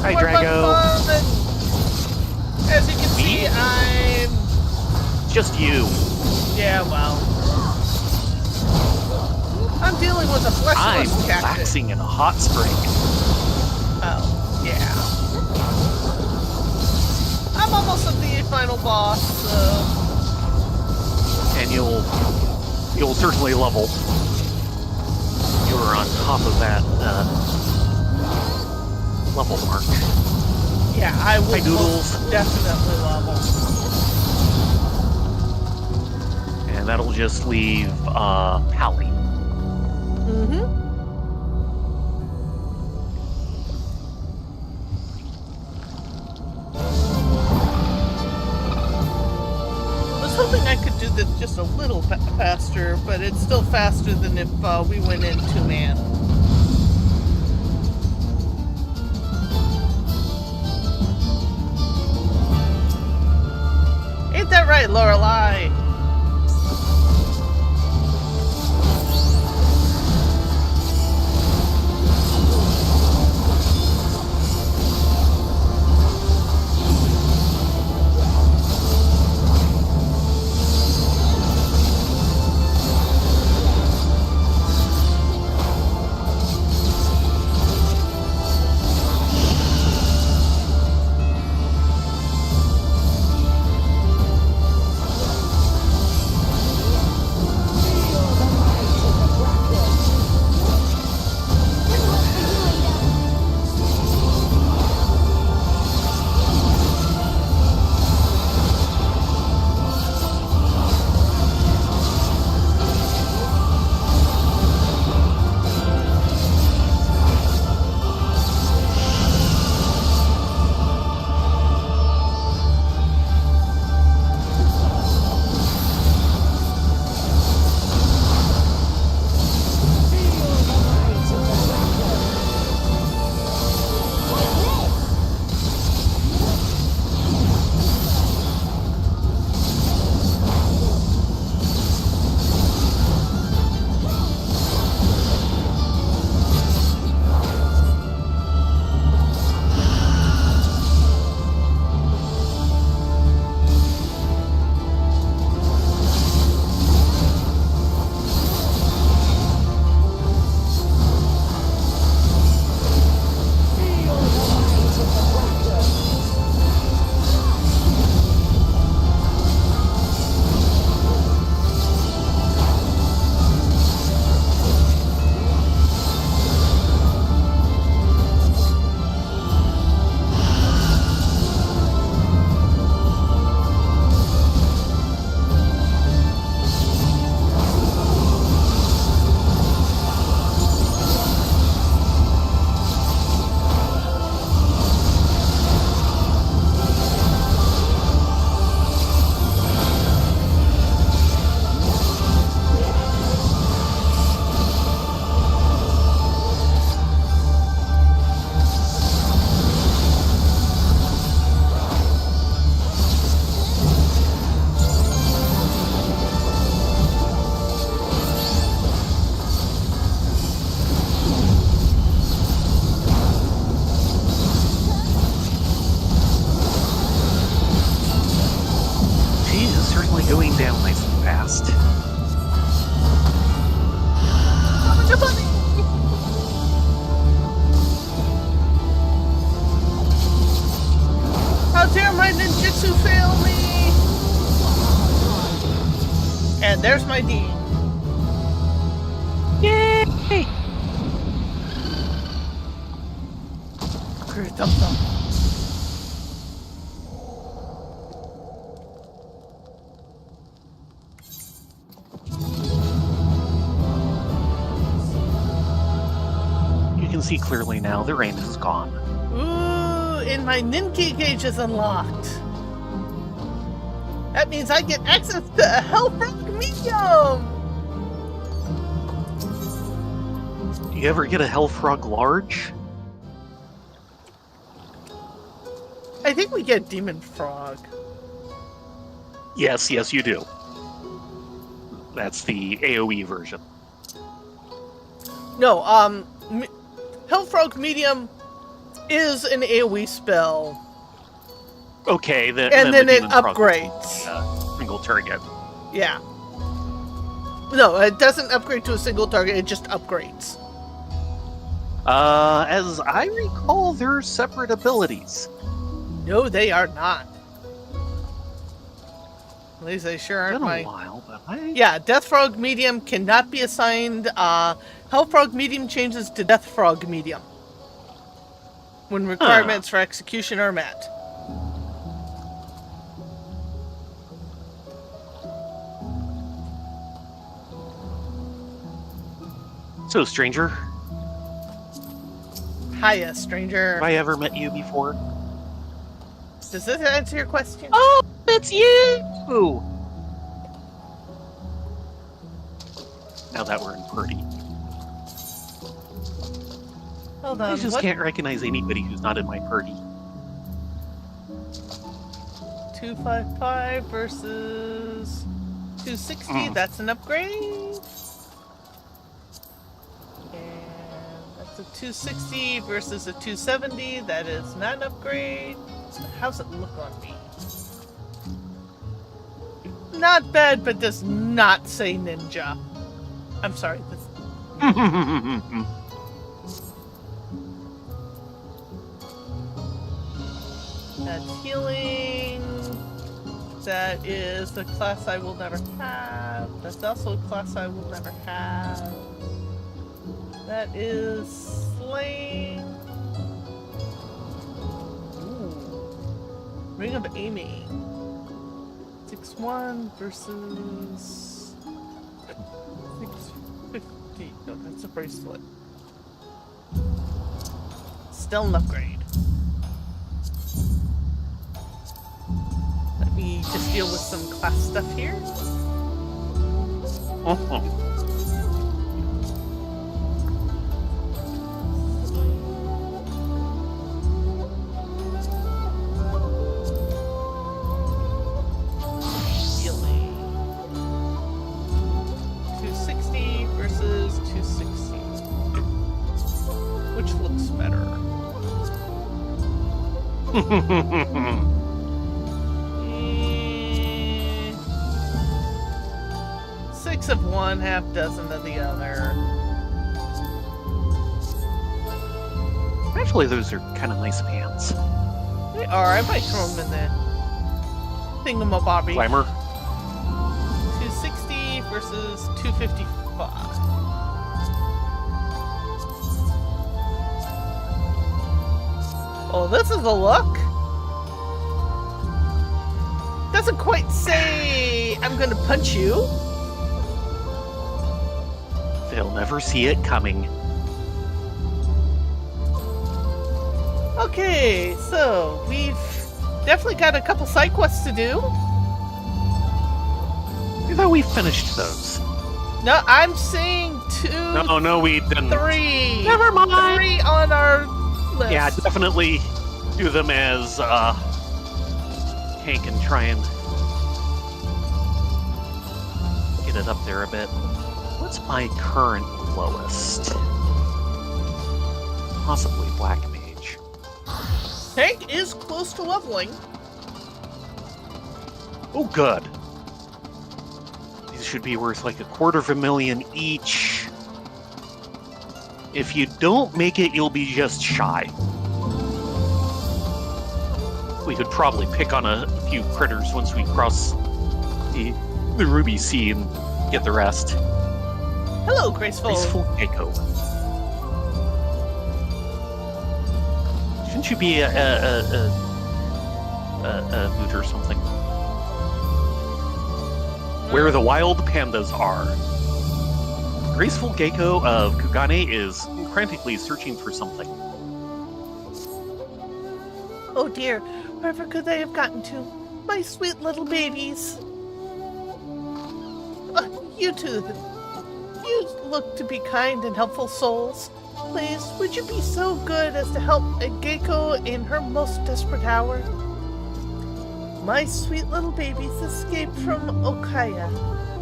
Hi, more Drago. fun! As you can see, I'm... Just you. Yeah, well... I'm dealing with a I'm fleshless cactus. relaxing in a hot spring. Oh, yeah. I'm almost at the final boss, so... And you'll certainly level. You're on top of that level mark. Yeah, I will Hi, Doodles. most definitely level. And that'll just leave Pally. Mm-hmm. I was hoping I could do this just a little faster, but it's still faster than if we went in two-man. Ain't that right, Lorelei? Going down nice and fast. How dare my ninjutsu fail me! And there's my D. Yay! Thump thump. You can see clearly now the rain is gone. Ooh, and my Ninki gauge is unlocked. That means I get access to a Hellfrog medium! Do you ever get a Hellfrog large? I think we get Demon Frog. Yes, you do. That's the AoE version. No, Hellfrog medium is an AoE spell. Okay, And then the it demon frog upgrades. Single target. Yeah. No, it doesn't upgrade to a single target, it just upgrades. As I recall, they're separate abilities. No, they are not. At least they sure aren't It's been a while, but Yeah, Death Frog Medium cannot be assigned. Hell Frog Medium changes to Death Frog Medium when requirements for execution are met. So, stranger, Hiya, stranger. have I ever met you before? Does this answer your question? Oh, it's you! Now that we're in Purdy. Hold I on. just can't recognize anybody who's not in my Purdy. 255 versus 260. That's an upgrade. And that's a 260 versus a 270. That is not an upgrade. How's it look on me? Not bad, but does not say ninja. I'm sorry. That's healing. That is the class I will never have. That's also a class I will never have. That is slaying. Ooh. Ring of aiming. 6-1 versus 650. No, that's a bracelet. Still an upgrade. Let me just deal with some class stuff here. Healing. 260 versus 260. Which looks better? 6 of one, half dozen of the other. Actually, those are kind of nice pants. They are. I might throw them in the thingamabobby. Climber. 260 versus 255. Oh, this is a look. Doesn't quite say I'm gonna punch you. They'll never see it coming. Okay, so we've definitely got a couple side quests to do. I thought we finished those. No, I'm saying 2, No, we didn't. 3. Never mind. 3 on our list. Yeah, definitely do them as tank and try and get it up there a bit. What's my current lowest? Possibly Black Mage. Tank is close to leveling. Oh, good. These should be worth like $250,000 each. If you don't make it, you'll be just shy. We could probably pick on a few critters once we cross the Ruby Sea and get the rest. Hello, Graceful. Graceful Echo. Shouldn't you be a loot or something? Where the wild pandas are. Graceful Gecko of Kugane is frantically searching for something. Oh dear, wherever could they have gotten to? My sweet little babies. You two. You look to be kind and helpful souls. Please, would you be so good as to help a Gecko in her most desperate hour? My sweet little babies escaped from Okaya.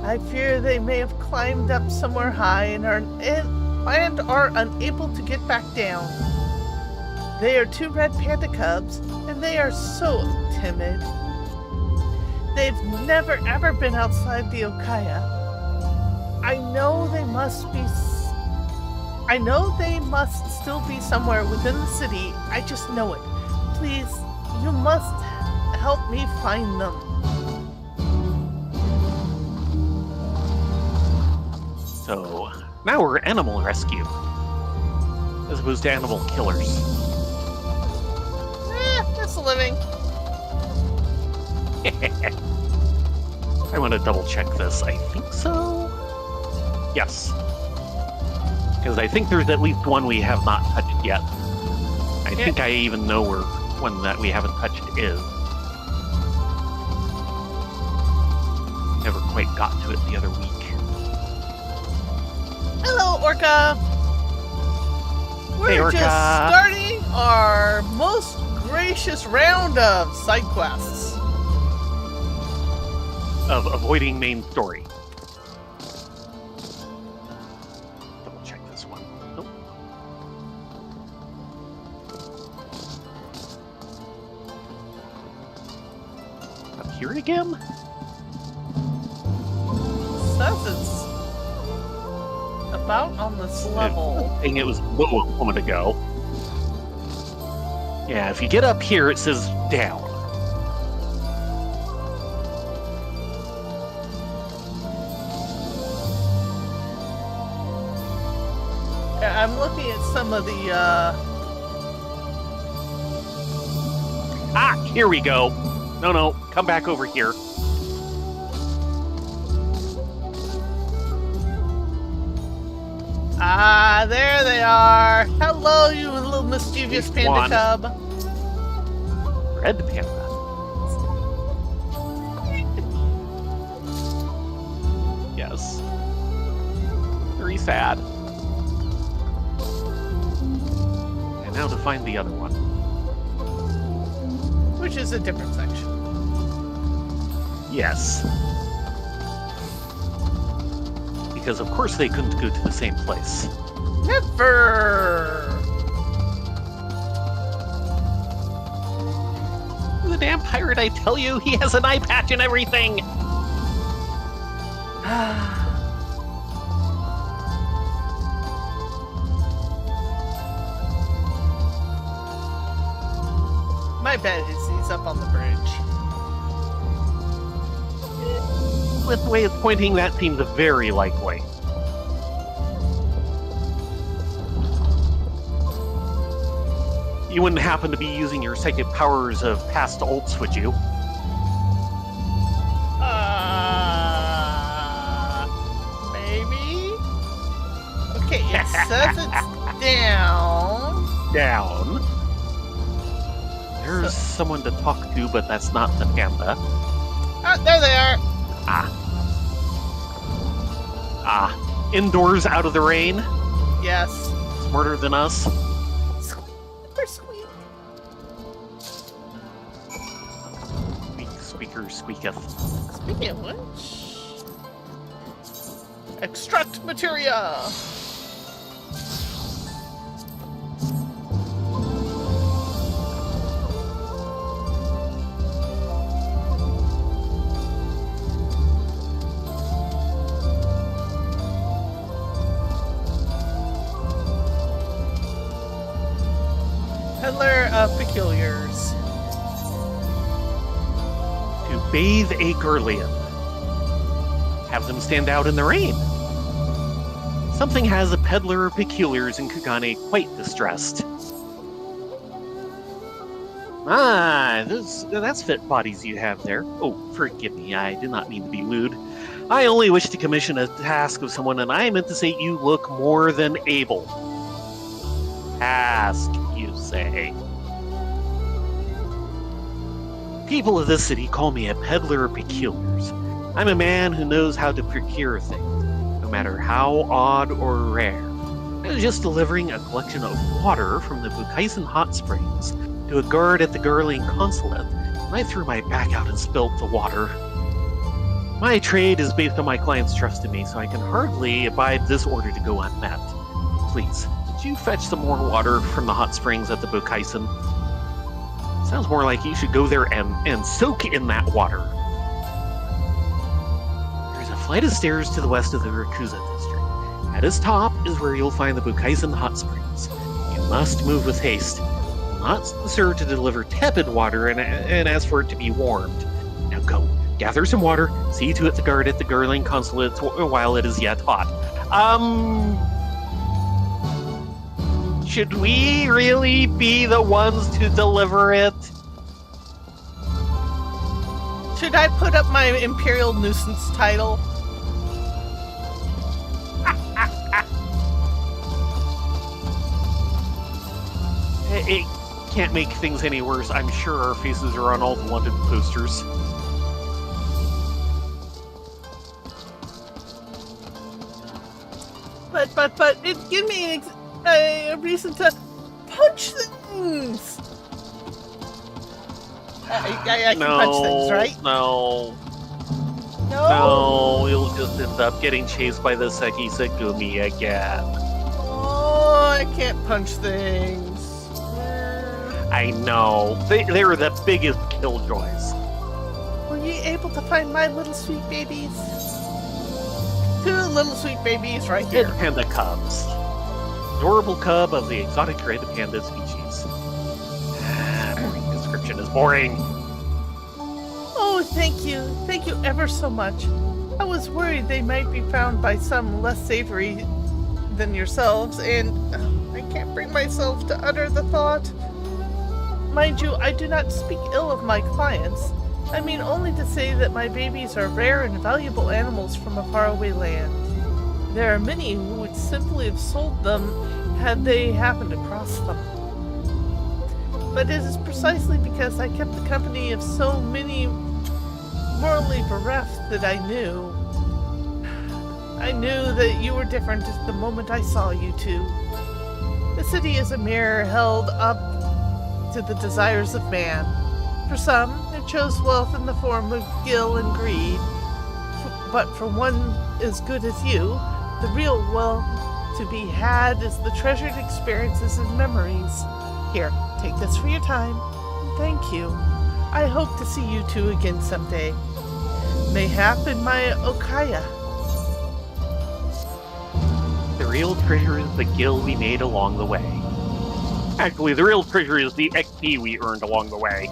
I fear they may have climbed up somewhere high and are unable to get back down. They are 2 red panda cubs, and they are so timid. They've never ever been outside the Eorzea. I know they must still be somewhere within the city. I just know it. Please, you must help me find them. So, now we're animal rescue, as opposed to animal killers. That's a living. I want to double check this. I think so. Yes. Because I think there's at least one we have not touched yet. I think I even know where one that we haven't touched is. Never quite got to it the other week. Hello, Orca. We're Orca. just starting our most gracious round of side quests. Of avoiding main story. Double check this one. Nope. Up here again? Says it's about on this level. Saying it was low a moment ago. Yeah, if you get up here, it says down. I'm looking at some of the, Ah, here we go. No, come back over here. Ah, there they are. Hello, you little mischievous There's panda one. cub. Red panda. Yes. Very sad. And now to find the other one. Which is a different section. Yes. Because of course they couldn't go to the same place. Never! The damn pirate, I tell you, he has an eye patch and everything! My bet is he's up on the bridge. With the way it's pointing, that seems very likely. You wouldn't happen to be using your psychic powers of past ults, would you? Maybe? Okay, it says it's down. Down. There's someone to talk to, but that's not the panda. Ah, there they are. Indoors, out of the rain. Yes. Smarter than us. They're squeak. Squeaker squeaketh. Speaking of which... Extract materia! Peddler of Peculiars. To bathe a Gurlian. Have them stand out in the rain. Something has the peddler of peculiars in Kugane quite distressed. That's fit bodies you have there. Oh, forgive me, I did not mean to be lewd. I only wish to commission a task of someone, and I meant to say you look more than able. Task, you say. People of this city call me a peddler of peculiars. I'm a man who knows how to procure things, no matter how odd or rare. I was just delivering a collection of water from the Bukaisen hot springs to a guard at the Gurlian consulate, and I threw my back out and spilled the water. My trade is based on my client's trust in me, so I can hardly abide this order to go unmet. Please, Could you fetch some more water from the hot springs at the Bokaisen? Sounds more like you should go there and soak in that water. There's a flight of stairs to the west of the Rakuza district. At its top is where you'll find the Bokaisen hot springs. You must move with haste. You'll not serve to deliver tepid water and ask for it to be warmed. Now go, gather some water, see to it the guard at the Garling consulate while it is yet hot. Should we really be the ones to deliver it? Should I put up my Imperial Nuisance title? It can't make things any worse. I'm sure our faces are on all the wanted posters. But it give me a reason to punch things. I can punch things, right? No, you'll just end up getting chased by the Seki Segumi again. Oh, I can't punch things. I know. They're the biggest killjoys. Were you able to find my little sweet babies? 2 little sweet babies right here. Red panda cubs. Adorable cub of the exotic red panda species. Boring description is boring. Oh, thank you. Thank you ever so much. I was worried they might be found by some less savory than yourselves, and I can't bring myself to utter the thought. Mind you, I do not speak ill of my clients. I mean only to say that my babies are rare and valuable animals from a faraway land. There are many who would simply have sold them had they happened across them. But it is precisely because I kept the company of so many morally bereft that I knew that you were different the moment I saw you two. The city is a mirror held up to the desires of man. For some, it shows wealth in the form of gil and greed. But for one as good as you, the real wealth to be had is the treasured experiences and memories. Here, take this for your time. Thank you. I hope to see you two again someday. Mayhap in my Okaya. The real treasure is the gil we made along the way. Actually, the real treasure is the XP we earned along the way.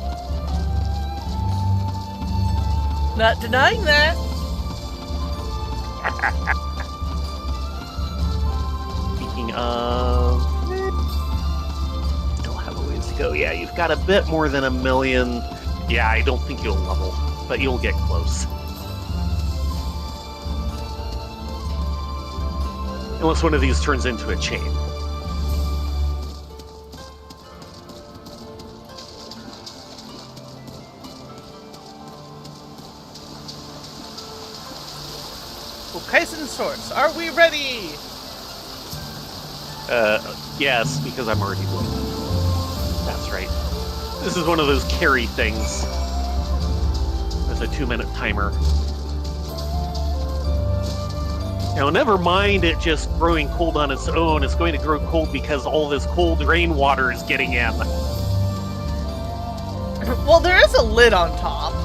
Not denying that. Speaking of... Still have a ways to go. Yeah, you've got a bit more than 1 million. Yeah, I don't think you'll level, but you'll get close. Unless one of these turns into a chain. Kaisen Source, are we ready? Yes, because I'm already loaded. That's right. This is one of those carry things. With a 2-minute timer. Now, never mind it just growing cold on its own. It's going to grow cold because all this cold rainwater is getting in. Well, there is a lid on top.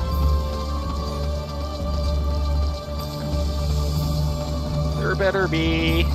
There better be.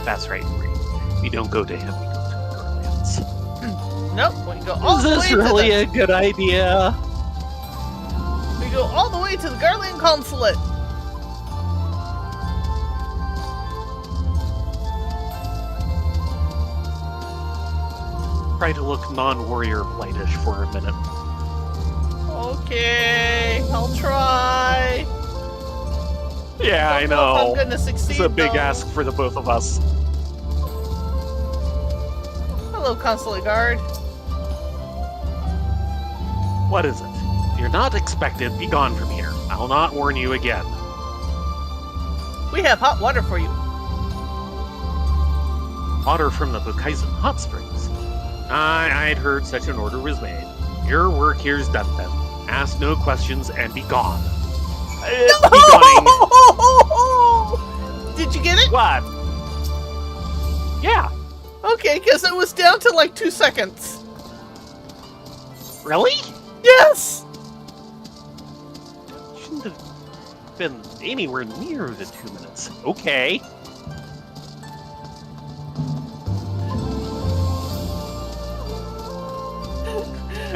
That's right. We don't go to him, we go to the Garlands. Nope, we go all the way to Is this really a good idea? We go all the way to the Garland Consulate. Try to look non-warrior blightish for a minute. Okay, I'll try. Yeah, I Don't know. if I'm gonna succeed. It's a big though. ask for the both of us. Hello, Consulate Guard. What is it? You're not expected. Be gone from here. I'll not warn you again. We have hot water for you. Water from the Bukaizen hot springs. I'd heard such an order was made. Your work here's done then. Ask no questions and be gone. Be gone. Did you get it? What? Yeah. Okay, because it was down to like 2 seconds. Really? Yes! Shouldn't have been anywhere near the 2 minutes. Okay.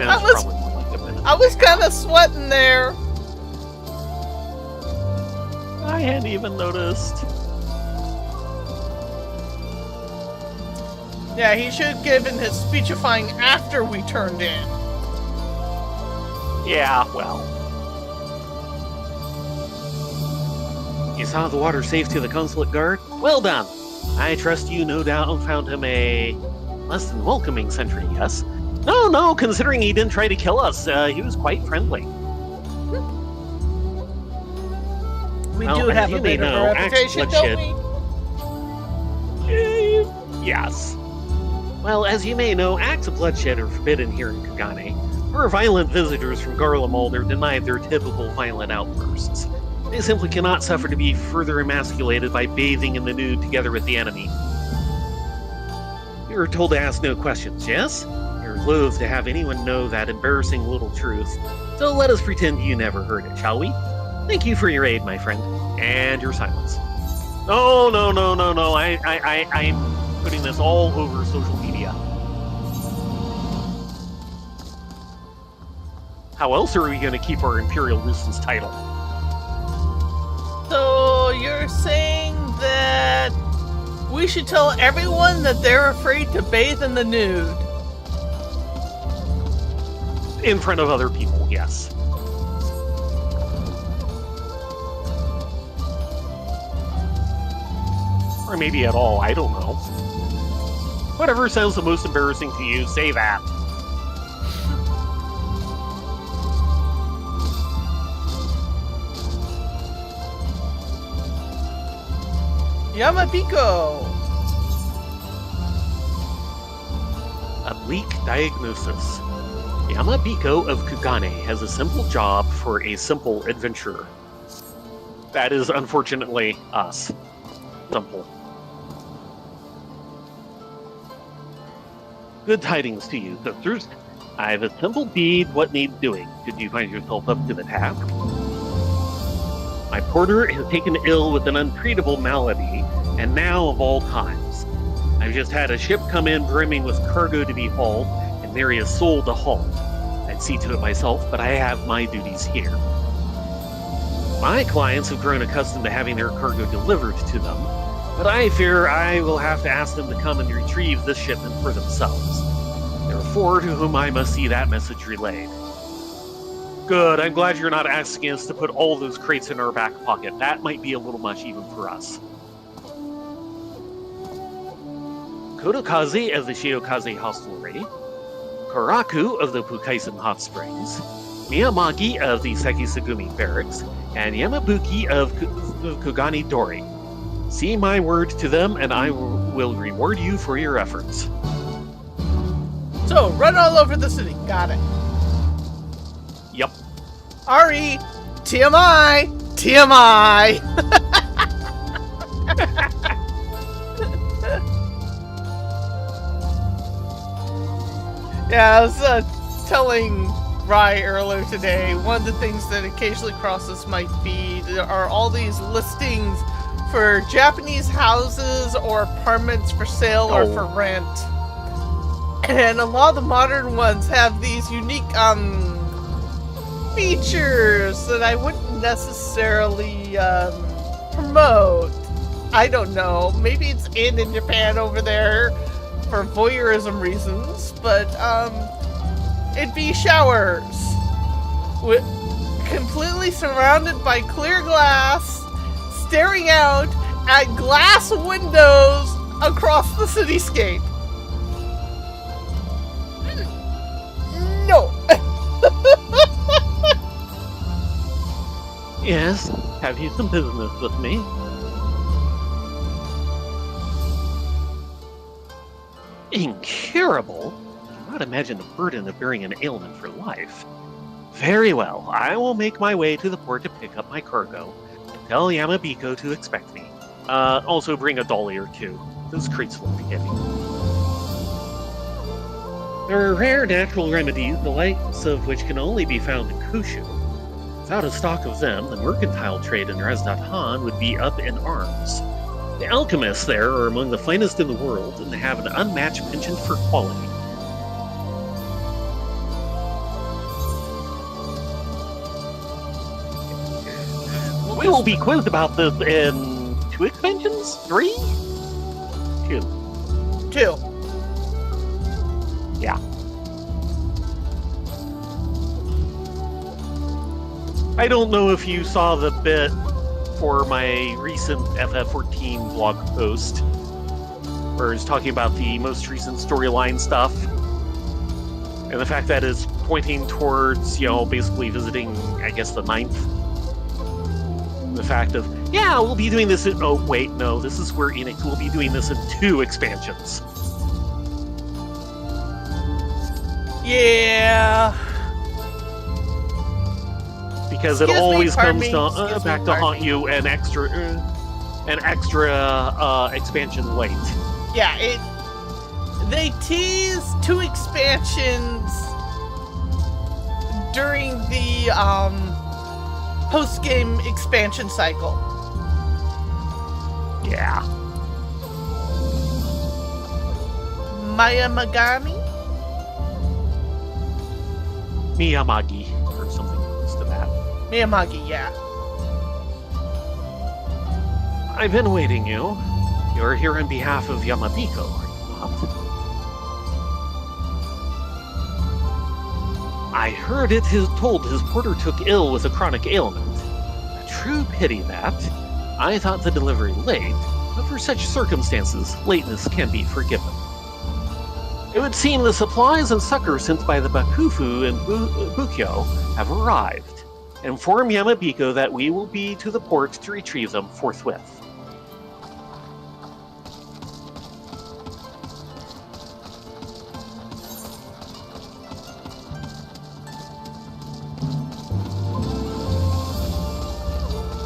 I was- probably more like a minute. I was kind of sweating there. I hadn't even noticed. Yeah, he should have given his speechifying after we turned in. Yeah, well. You saw the water safe to the consulate guard? Well done. I trust you no doubt found him a less than welcoming sentry, yes? No, considering he didn't try to kill us, he was quite friendly. We Well, do as have you a may bit of know, a reputation, don't bloodshed- we? Yes. Well, as you may know, acts of bloodshed are forbidden here in Kagane. Our violent visitors from Garlemald are denied their typical violent outbursts. They simply cannot suffer to be further emasculated by bathing in the nude together with the enemy. You're told to ask no questions, yes? You're loath to have anyone know that embarrassing little truth. So let us pretend you never heard it, shall we? Thank you for your aid, my friend, and your silence. No. I'm putting this all over social media. How else are we going to keep our Imperial Nuisance title? So you're saying that we should tell everyone that they're afraid to bathe in the nude? In front of other people, yes. Or maybe at all, I don't know. Whatever sounds the most embarrassing to you, say that. Yamabiko! A bleak diagnosis. Yamabiko of Kugane has a simple job for a simple adventurer. That is unfortunately us. Simple. Good tidings to you, sisters. I've a simple deed what needs doing. Should you find yourself up to the task? My porter has taken ill with an untreatable malady, and now of all times. I've just had a ship come in brimming with cargo to be hauled, and nary a soul to haul. I'd see to it myself, but I have my duties here. My clients have grown accustomed to having their cargo delivered to them, but I fear I will have to ask them to come and retrieve this shipment for themselves. There are 4 to whom I must see that message relayed. Good, I'm glad you're not asking us to put all those crates in our back pocket. That might be a little much even for us. Kodokaze of the Shiokaze Hostelry, Karaku of the Pukaisen Hot Springs, Miyamagi of the Sekisagumi Barracks, and Yamabuki of Kugani Dori. See my word to them, and I will reward you for your efforts. So, run all over the city. Got it. Yep. RE, TMI, TMI. Yeah, I was telling Rai earlier today, one of the things that occasionally crosses my feed are all these listings for Japanese houses or apartments for sale or for rent. And a lot of the modern ones have these unique features that I wouldn't necessarily promote. I don't know. Maybe it's in Japan over there for voyeurism reasons, but it'd be showers. with completely surrounded by clear glass, staring out at glass windows across the cityscape. No. Yes, have you some business with me? Incurable? I cannot imagine the burden of bearing an ailment for life. Very well, I will make my way to the port to pick up my cargo. Tell Yamabiko to expect me. Also bring a dolly or two. Those crates will be heavy. There are rare natural remedies, the likes of which can only be found in Kushu. Without a stock of them, the mercantile trade in Rezdat Han would be up in arms. The alchemists there are among the finest in the world, and they have an unmatched penchant for quality. We will be quizzed about this in 2 expansions? 3? 2. 2. Yeah. I don't know if you saw the bit for my recent FF14 blog post, where it's talking about the most recent storyline stuff, and the fact that it's pointing towards, basically visiting, I guess, the 9th. The fact of, yeah, we'll be doing this in... Oh, wait, no, this is where Enix will be doing this in 2 expansions. Yeah. Because it always comes back to haunt you an extra expansion late. Yeah, they tease 2 expansions during the post-game expansion cycle. Yeah. Miyamagi, or something close to that. Miyamagi, yeah. I've been waiting you. You're here on behalf of Yamabiko, are you not? I heard it is told his porter took ill with a chronic ailment. A true pity that. I thought the delivery late, but for such circumstances, lateness can be forgiven. It would seem the supplies and succor sent by the Bakufu and Bukyo have arrived. Inform Yamabiko that we will be to the port to retrieve them forthwith.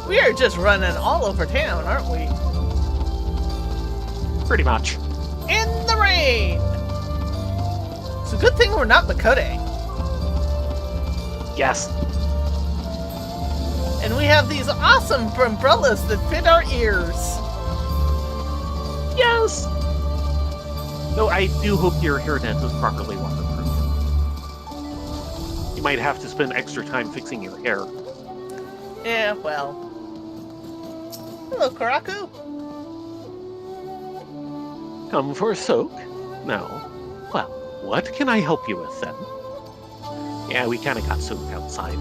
We are just running all over town, aren't we? Pretty much. In the rain! It's a good thing we're not Makode. Yes. And we have these awesome umbrellas that fit our ears. Yes! Though I do hope your hairnet is properly waterproof. You might have to spend extra time fixing your hair. Yeah, well. Hello, Karaku. Come for a soak? No. Well, what can I help you with then? Yeah, we kind of got soaked outside.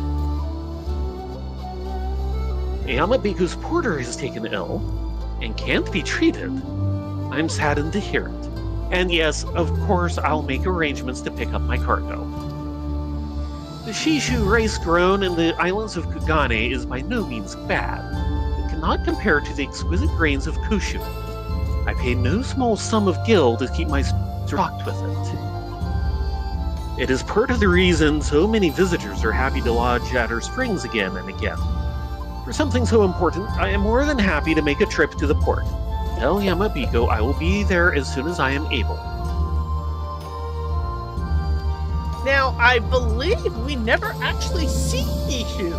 Yamabiko's porter is taken ill and can't be treated. I'm saddened to hear it. And yes, of course, I'll make arrangements to pick up my cargo. The Shishu race grown in the islands of Kugane is by no means bad. It cannot compare to the exquisite grains of Kushu. I pay no small sum of gil to keep my stocked with it. It is part of the reason so many visitors are happy to lodge at her springs again and again. For something so important, I am more than happy to make a trip to the port. Tell Yamabiko I will be there as soon as I am able. Now, I believe we never actually see Ishu.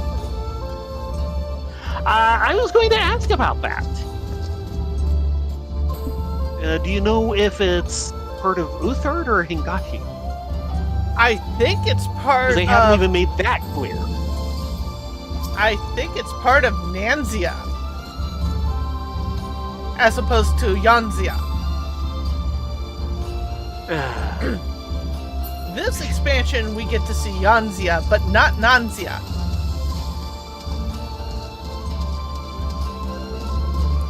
I was going to ask about that. Do you know if it's part of Uthard or Hingashi? I think it's part of... They haven't even made that clear. I think it's part of Nanzia. As opposed to Yanzia. this expansion, we get to see Eorzea, but not Nanzia.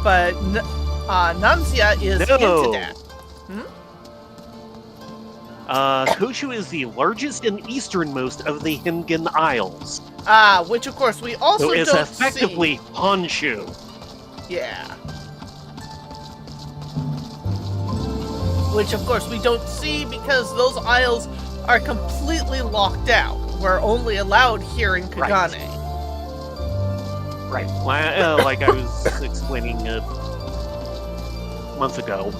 But Nanzia is into that. Koshu is the largest and easternmost of the Hingan Isles. Which of course we also so it's don't effectively Honshu. Yeah. Which of course we don't see because those isles are completely locked out. We're only allowed here in Kagane. Right. Like I was explaining a month ago,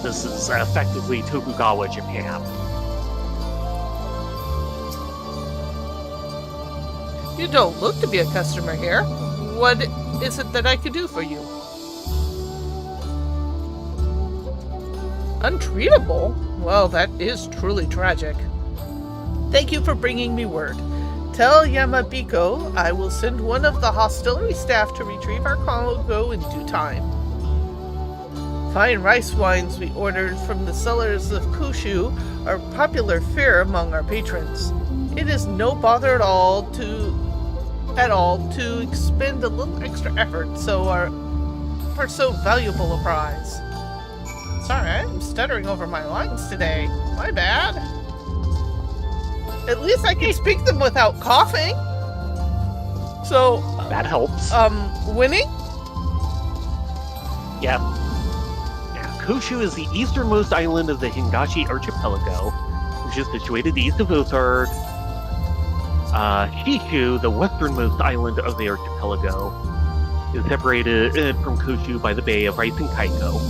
this is effectively Tokugawa Japan. You don't look to be a customer here. What is it that I could do for you? Untreatable? Well, that is truly tragic. Thank you for bringing me word. Tell Yamabiko I will send one of the hostelry staff to retrieve our cargo in due time. Fine rice wines we ordered from the cellars of Kushu are popular fare among our patrons. It is no bother at all to expend a little extra effort for so valuable a prize. Sorry, I'm stuttering over my lines today. My bad. At least I can speak them without coughing. So that helps. Winning? Yeah. Koshu is the easternmost island of the Hingashi archipelago, which is situated east of Othard. Shishu, the westernmost island of the archipelago, is separated from Koshu by the Bay of Rice and Kaiko.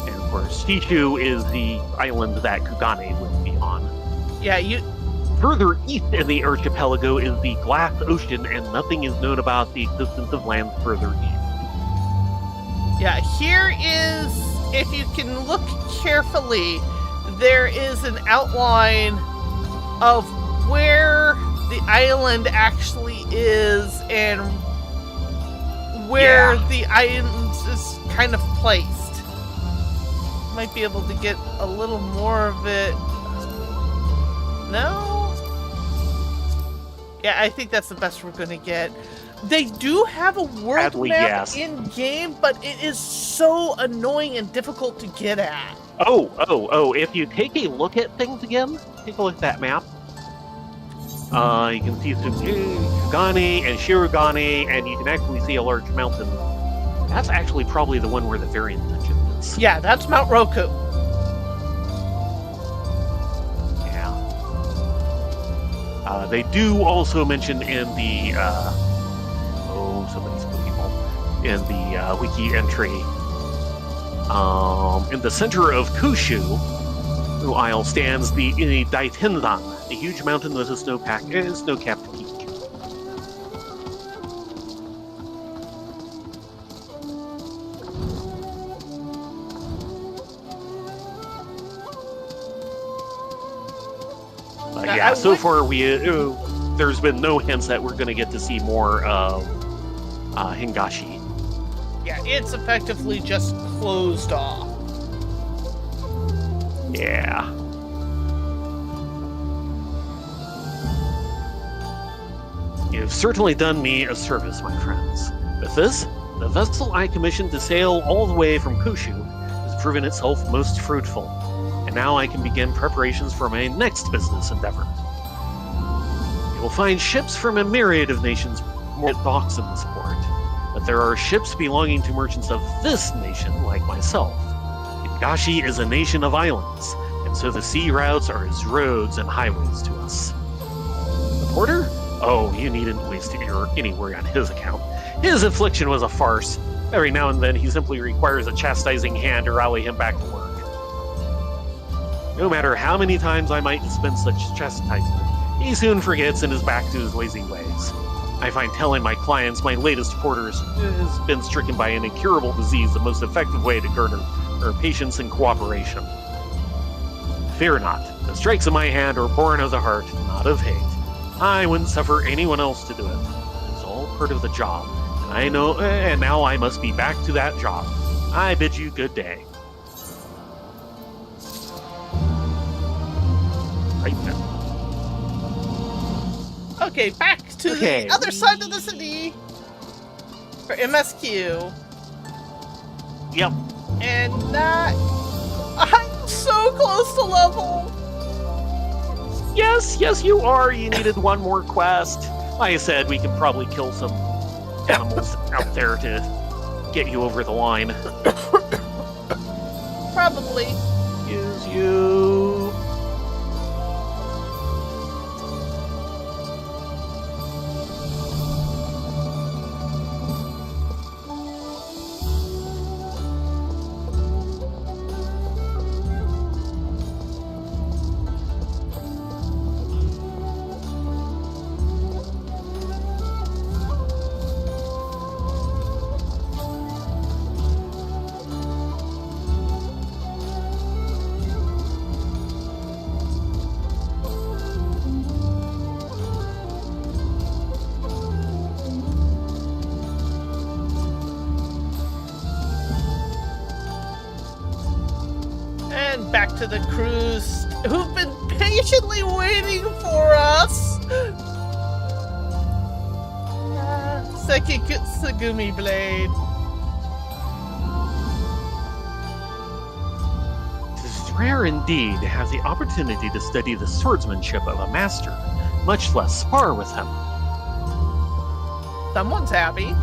And of course, Shishu is the island that Kugane would be on. Yeah, Further east in the archipelago is the Glass Ocean, and nothing is known about the existence of lands further east. Yeah, here is, if you can look carefully, there is an outline of where the island actually is and where the island is kind of placed. Might be able to get a little more of it. No? Yeah, I think that's the best we're going to get. They do have a world map in-game, but it is so annoying and difficult to get at. Oh, if you take a look at things again, take a look at that map. You can see Kugane and Shirogane, and you can actually see a large mountain. That's actually probably the one where the variant dungeon is. Yeah, that's Mount Roku. They do also mention in the, somebody's people, in the wiki entry, in the center of Kushu Isle stands the Daitenzan, a huge mountain with a snow-capped peak. So far there's been no hints that we're going to get to see more of Hingashi. Yeah, it's effectively just closed off. Yeah. You've certainly done me a service, my friends. With this, the vessel I commissioned to sail all the way from Kushu has proven itself most fruitful, and now I can begin preparations for my next business endeavor. You will find ships from a myriad of nations more docks in this port, but there are ships belonging to merchants of this nation, like myself. Hingashi is a nation of islands, and so the sea routes are as roads and highways to us. The porter? Oh, you needn't waste any worry on his account. His affliction was a farce. Every now and then he simply requires a chastising hand to rally him back to work. No matter how many times I might dispense such chastisement, he soon forgets and is back to his lazy ways. I find telling my clients my latest porter has been stricken by an incurable disease the most effective way to garner their patience and cooperation. Fear not, the strikes of my hand are born of the heart, not of hate. I wouldn't suffer anyone else to do it. It's all part of the job, and I know, and now I must be back to that job. I bid you good day. Okay, back to the other side of the city for MSQ. Yep. And I'm so close to level. Yes, you are. You needed one more quest. Like I said, we can probably kill some animals out there to get you over the line. Probably. Use you. And back to the crews who've been patiently waiting for us. Sekigumi Blade. It is rare indeed to have the opportunity to study the swordsmanship of a master, much less spar with him. Someone's happy.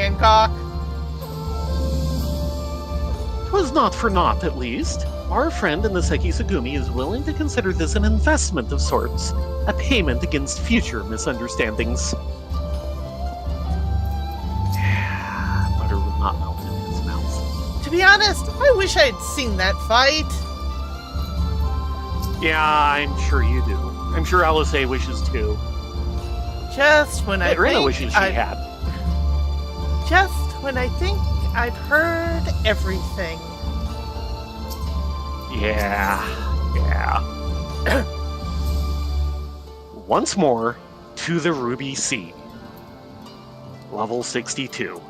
Hancock. 'Twas not for naught, at least. Our friend in the Sekisagumi is willing to consider this an investment of sorts, a payment against future misunderstandings. Butter would not melt in his mouth. To be honest, I wish I'd seen that fight. Yeah, I'm sure you do. I'm sure Alice wishes too. Just when I Rena think wishes she had. Just when I think I've heard everything. Yeah. Once more, to the Ruby Sea. Level 62.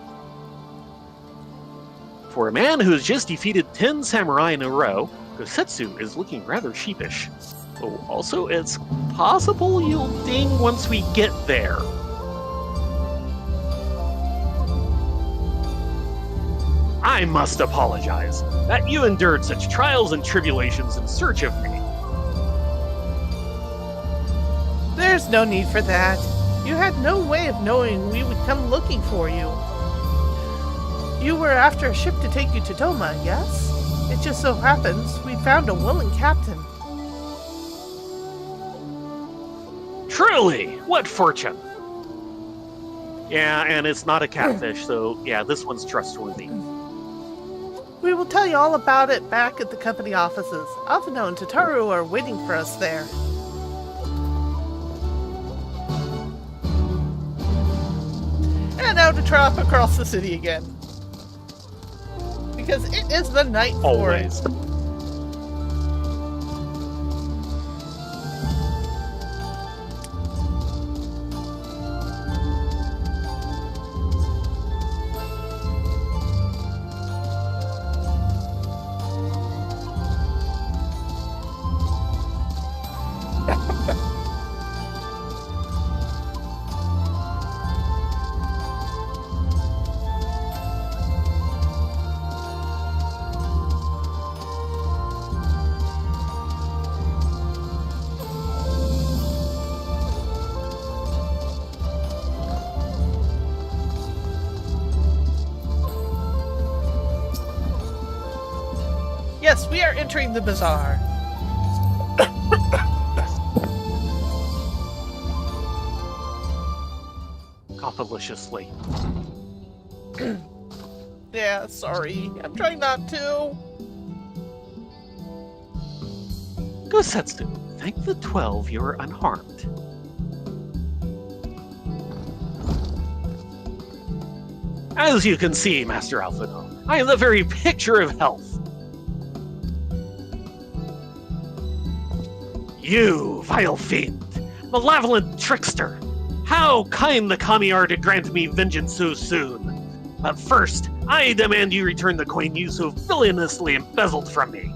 For a man who has just defeated 10 samurai in a row, Gosetsu is looking rather sheepish. Oh, also, it's possible you'll ding once we get there. I must apologize that you endured such trials and tribulations in search of me. There's no need for that. You had no way of knowing we would come looking for you. You were after a ship to take you to Doma, yes? It just so happens we found a willing captain. Truly, what fortune! Yeah, and it's not a catfish, so yeah, this one's trustworthy. We will tell you all about it back at the company offices. Alphino and Tataru are waiting for us there. And now to trap across the city again. Because it is the night for it. Always. Yes, we are entering the bazaar. Cough-aliciously. Yeah, sorry. I'm trying not to. Gosetsu, thank the 12 you are unharmed. As you can see, Master Alphino, I am the very picture of health. You, vile fiend, malevolent trickster! How kind the kami are to grant me vengeance so soon! But first, I demand you return the coin you so villainously embezzled from me.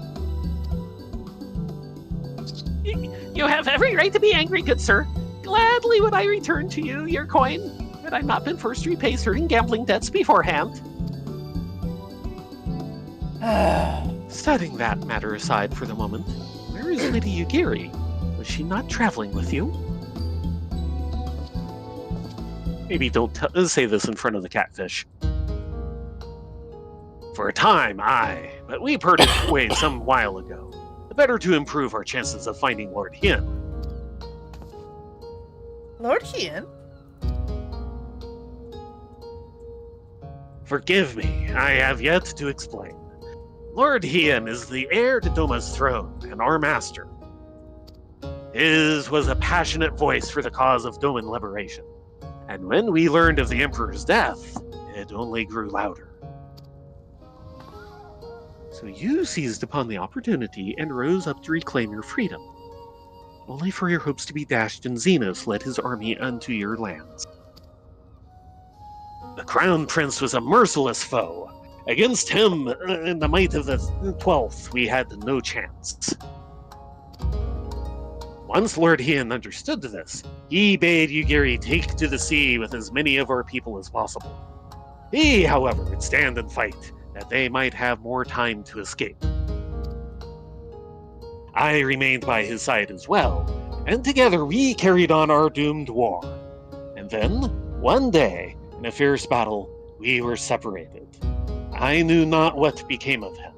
You have every right to be angry, good sir. Gladly would I return to you your coin, had I not been forced to repay certain gambling debts beforehand. Setting that matter aside for the moment, where is Lady Yugiri? Was she not traveling with you? Maybe don't say this in front of the catfish. For a time, aye, but we parted ways some while ago. The better to improve our chances of finding Lord Hien. Lord Hien? Forgive me, I have yet to explain. Lord Hien is the heir to Doma's throne and our master. His was a passionate voice for the cause of Doman liberation, and when we learned of the Emperor's death, it only grew louder. So you seized upon the opportunity and rose up to reclaim your freedom, only for your hopes to be dashed and Xenos led his army unto your lands. The Crown Prince was a merciless foe. Against him, in the might of the 12th, we had no chance. Once Lord Hien understood this, he bade Yugiri take to the sea with as many of our people as possible. He, however, would stand and fight, that they might have more time to escape. I remained by his side as well, and together we carried on our doomed war. And then, one day, in a fierce battle, we were separated. I knew not what became of him,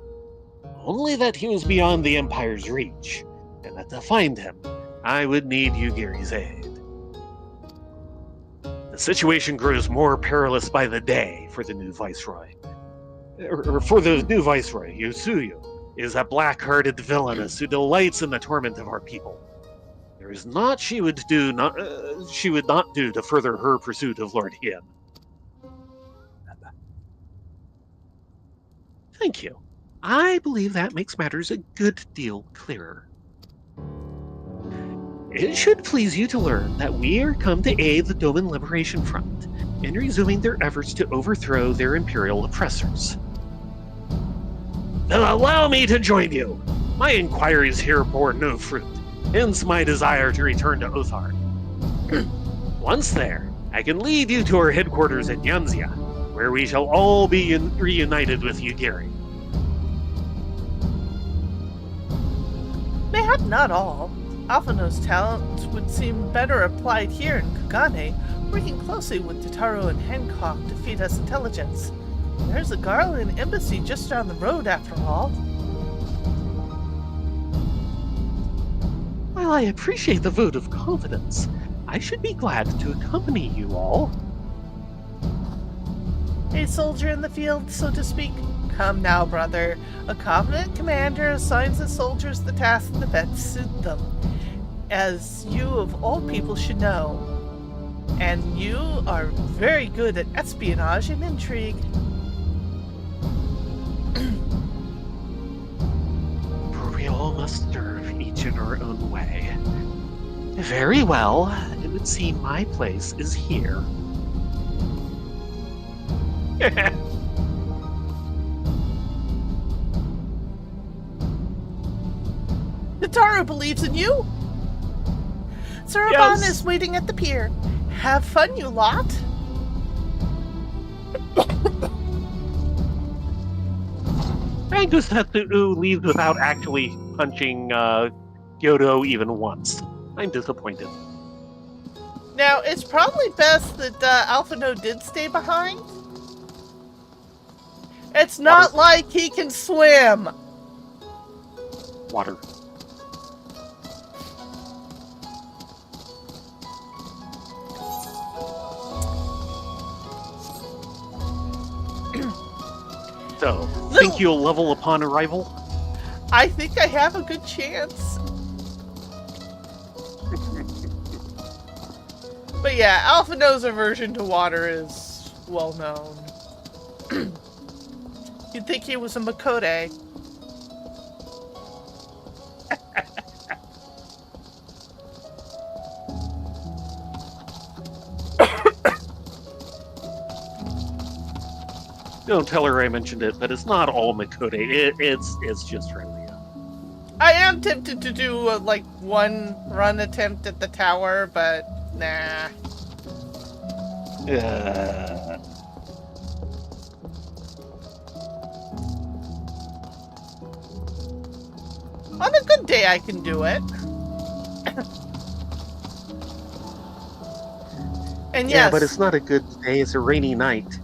only that he was beyond the Empire's reach, and that to find him, I would need Yugiri's aid. The situation grows more perilous by the day for the new Viceroy. For the new Viceroy, Yosuyu, is a black-hearted villainess who delights in the torment of our people. There is naught she would not do to further her pursuit of Lord Hien. Thank you. I believe that makes matters a good deal clearer. It should please you to learn that we are come to aid the Doman Liberation Front in resuming their efforts to overthrow their imperial oppressors. Then allow me to join you. My inquiries here bore no fruit, hence my desire to return to Othar. Once there, I can lead you to our headquarters at Eorzea, where we shall all be reunited with Yugiri. Mayhap not all. Alphino's talents would seem better applied here in Kagane, working closely with Totaro and Hancock to feed us intelligence. There's a Garland embassy just down the road, after all. While I appreciate the vote of confidence, I should be glad to accompany you all. A soldier in the field, so to speak. Come now, brother. A competent commander assigns the soldiers the tasks and the vets suit them, as you of all people should know. And you are very good at espionage and intrigue. For we all must serve each in our own way. Very well, it would seem my place is here. Totaro believes in you. Hareband Yes. is waiting at the pier. Have fun, you lot. Angus had to leave without actually punching Kyoto even once. I'm disappointed. Now, it's probably best that Alphino did stay behind. It's not like he can swim. Water. So, think you'll level upon arrival? I think I have a good chance. But yeah, Alphino's aversion to water is well known. You'd think he was a Makote. Don't tell her I mentioned it, but it's not all Makote. It's just Rowlia. I am tempted to do like one run attempt at the tower, but Nah. On a good day, I can do it. And Yeah, yes, but it's not a good day. It's a rainy night.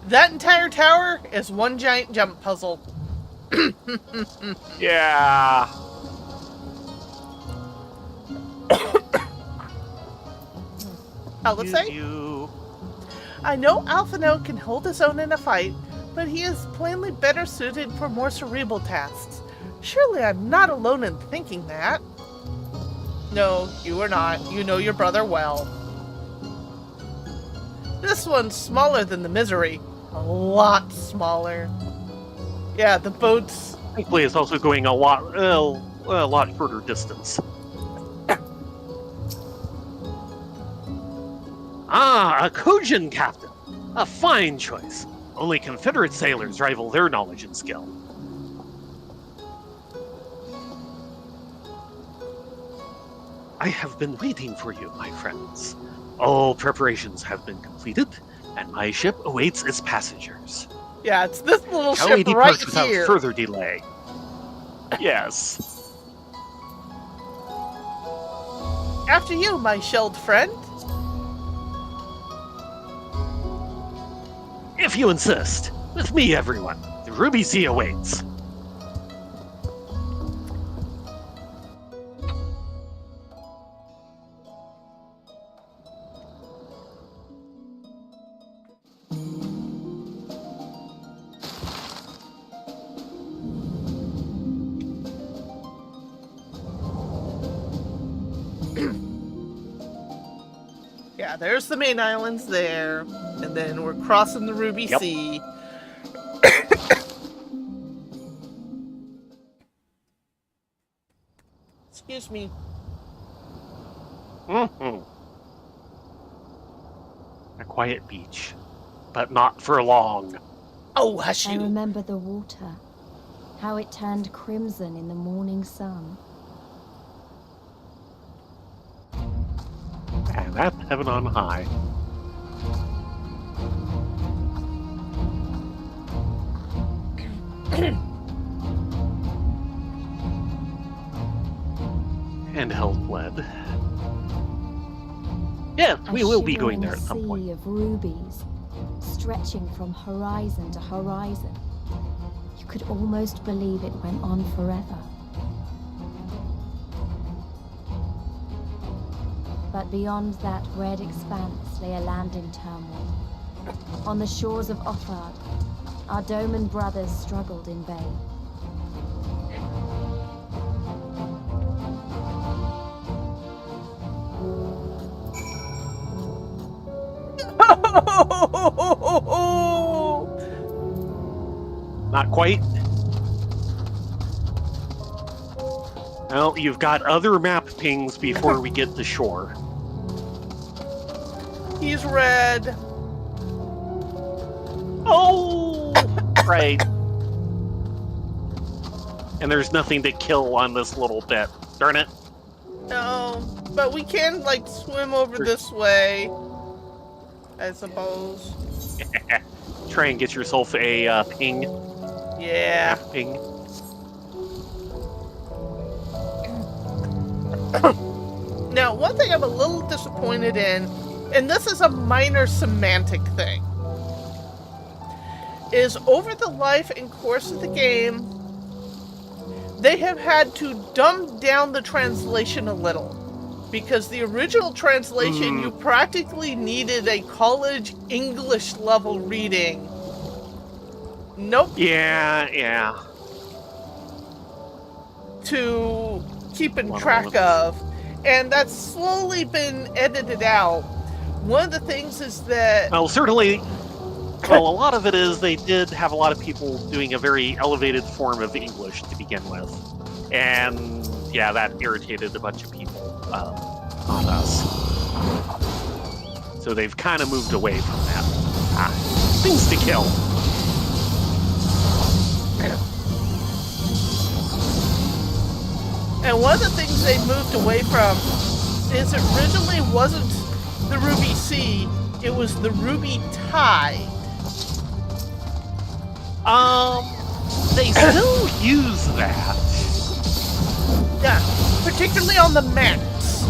that entire tower is one giant jump puzzle. Yeah. Let's say, I know Alphino can hold his own in a fight, but he is plainly better suited for more cerebral tasks. Surely I'm not alone in thinking that. No, you are not. You know your brother well. This one's smaller than the Misery. A lot smaller. Yeah, the boats... Thankfully, it's also going a lot further distance. A Kojin captain. A fine choice. Only Confederate sailors rival their knowledge and skill. I have been waiting for you, my friends. All preparations have been completed, and my ship awaits its passengers. Yeah, it's this little Shall we ship depart right without here. further delay? Yes. After you, my shelled friend. If you insist. With me, everyone. The Ruby Sea awaits. Yeah, there's the main islands there. And then we're crossing the Ruby Yep. Sea. Excuse me. Mm-hmm. A quiet beach, but not for long. Oh, hush I you. remember the water, how it turned crimson in the morning sun. And that's heaven on high. And hell fled. Yeah, we will be going there at some sea point. of rubies, stretching from horizon to horizon. You could almost believe it went on forever. But beyond that red expanse lay a land in turmoil. On the shores of Othard, our Doman brothers struggled in vain. Not quite. Well, you've got other map pings before we get to shore. He's red. Oh! Right. And there's nothing to kill on this little bit. Darn it. No, but we can, like, swim over this way, I suppose. Try and get yourself a ping. Yeah. Map ping. Now, one thing I'm a little disappointed in, and this is a minor semantic thing, is over the life and course of the game, they have had to dumb down the translation a little. Because the original translation, you practically needed a college English level reading. Nope. Yeah. To keep in Well, track of. And that's slowly been edited out. One of the things is that... Well, certainly... Well, a lot of it is they did have a lot of people doing a very elevated form of English to begin with. And, yeah, that irritated a bunch of people. Not us. So they've kind of moved away from that. Things to kill. And one of the things they moved away from is it originally wasn't the Ruby Sea, it was the Ruby Tide. They still use that. Yeah, particularly on the maps.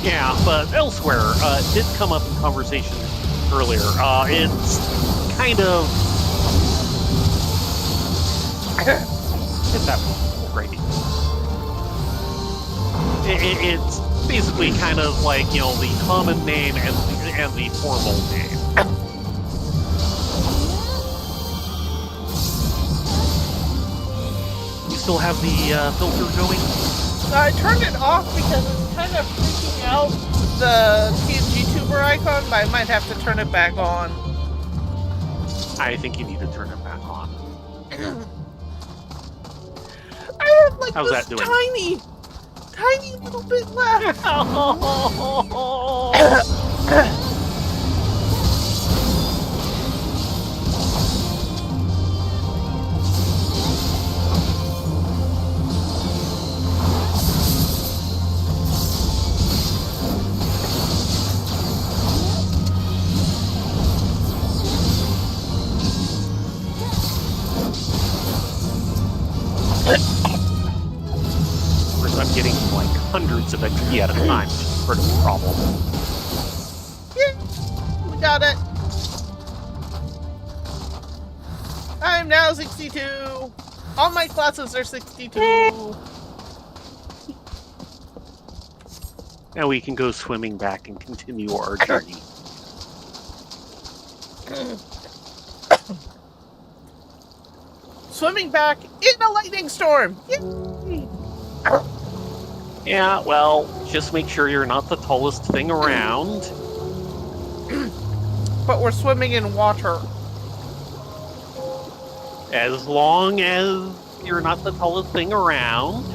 Yeah, but elsewhere, it did come up in conversation earlier. It's kind of... Get that ready. It's basically kind of like, you know, the common name and the formal name. You still have the filter going? I turned it off because it's kind of freaking out the TNG tuber icon, but I might have to turn it back on. I think you need to turn it back on. I have like How's this that doing? tiny little bit left. I'm getting like hundreds of XP at a time, which is part of the problem. Yeah, we got it. I'm now 62. All my classes are 62. Now we can go swimming back and continue our journey. Swimming back in a lightning storm. Yay! Yeah, well, just make sure you're not the tallest thing around. But we're swimming in water. As long as you're not the tallest thing around.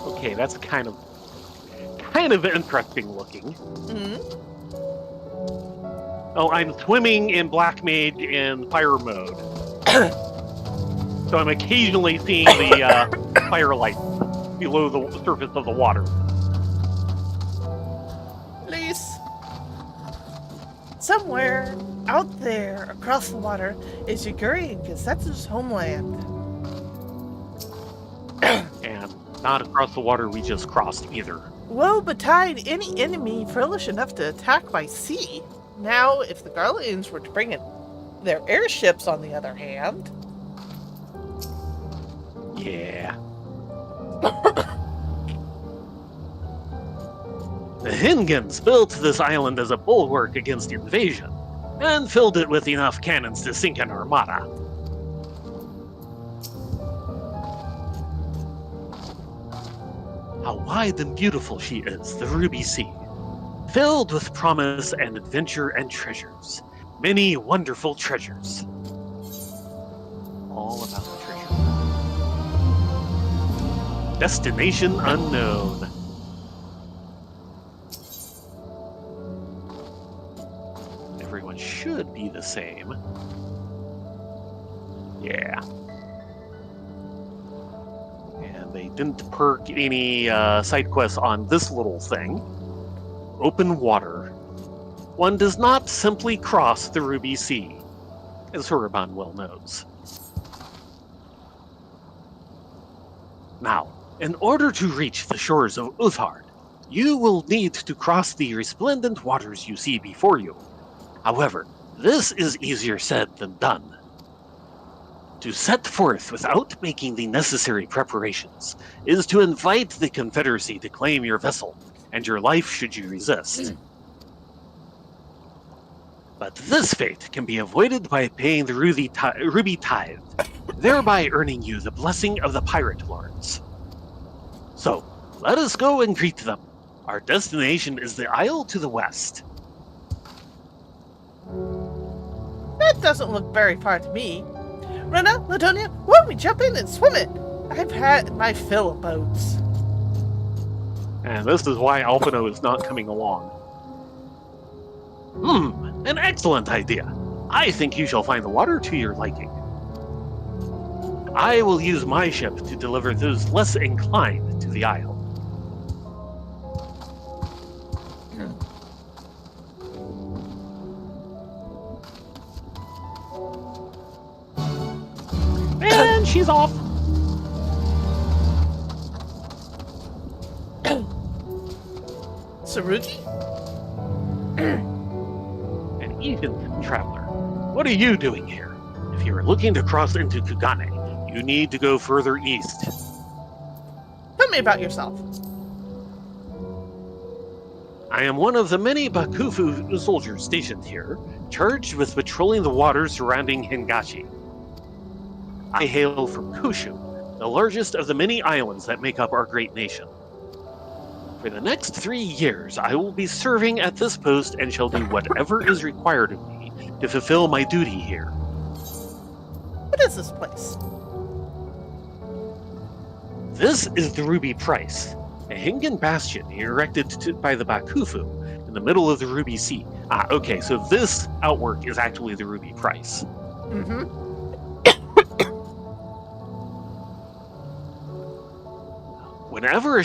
Okay, that's kind of interesting looking. Mm-hmm. Oh, I'm swimming in Black Mage in fire mode. So I'm occasionally seeing the firelight below the surface of the water. Please. Somewhere out there across the water is Yaguri and Gazetsu's homeland. And not across the water we just crossed either. Woe betide any enemy foolish enough to attack by sea. Now, if the Garleans were to bring in their airships, on the other hand... Yeah. The Hingans built this island as a bulwark against invasion, and filled it with enough cannons to sink an armada. How wide and beautiful she is, the Ruby Sea, filled with promise and adventure and treasures. Many wonderful treasures. All about the treasure. Destination unknown. Everyone should be the same. Yeah. And they didn't perk any side quests on this little thing. Open water. One does not simply cross the Ruby Sea, as Hareband well knows. Now, in order to reach the shores of Uthard, you will need to cross the resplendent waters you see before you. However, this is easier said than done. To set forth without making the necessary preparations is to invite the Confederacy to claim your vessel, and your life should you resist. But this fate can be avoided by paying the Ruby Tithe, thereby earning you the blessing of the Pirate Lords. So, let us go and greet them. Our destination is the isle to the west. That doesn't look very far to me. Rena, Ladonia, why don't we jump in and swim it? I've had my fill of boats. And this is why Alphino is not coming along. An excellent idea. I think you shall find the water to your liking. I will use my ship to deliver those less inclined to the isle. And she's off. Sarugi? An Ethan traveler. What are you doing here? If you are looking to cross into Kugane, you need to go further east. Tell me about yourself. I am one of the many Bakufu soldiers stationed here, charged with patrolling the waters surrounding Hingashi. I hail from Kushu, the largest of the many islands that make up our great nation. For the next 3 years, I will be serving at this post and shall do whatever is required of me to fulfill my duty here. What is this place? This is the Ruby Price, a Hingan bastion erected by the Bakufu in the middle of the Ruby Sea. Okay, so this outwork is actually the Ruby Price. Mm-hmm. Whenever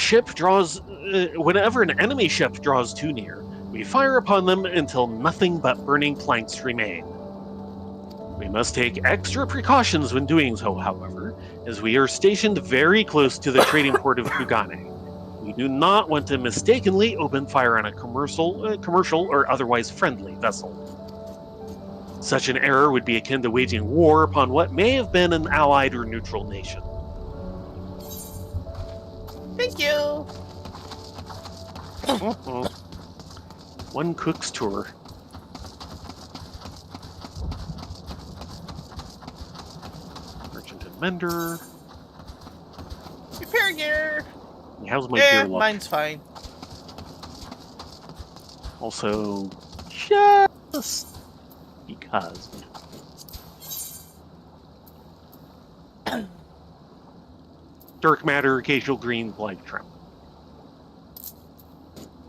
an enemy ship draws too near, we fire upon them until nothing but burning planks remain. We must take extra precautions when doing so, however, as we are stationed very close to the trading port of Kugane. We do not want to mistakenly open fire on a commercial or otherwise friendly vessel. Such an error would be akin to waging war upon what may have been an allied or neutral nation. Thank you. One cook's tour. Merchant and mender. Repair gear. How's my gear look? Mine's fine. Also, just because. Dark matter, occasional green, blind trim.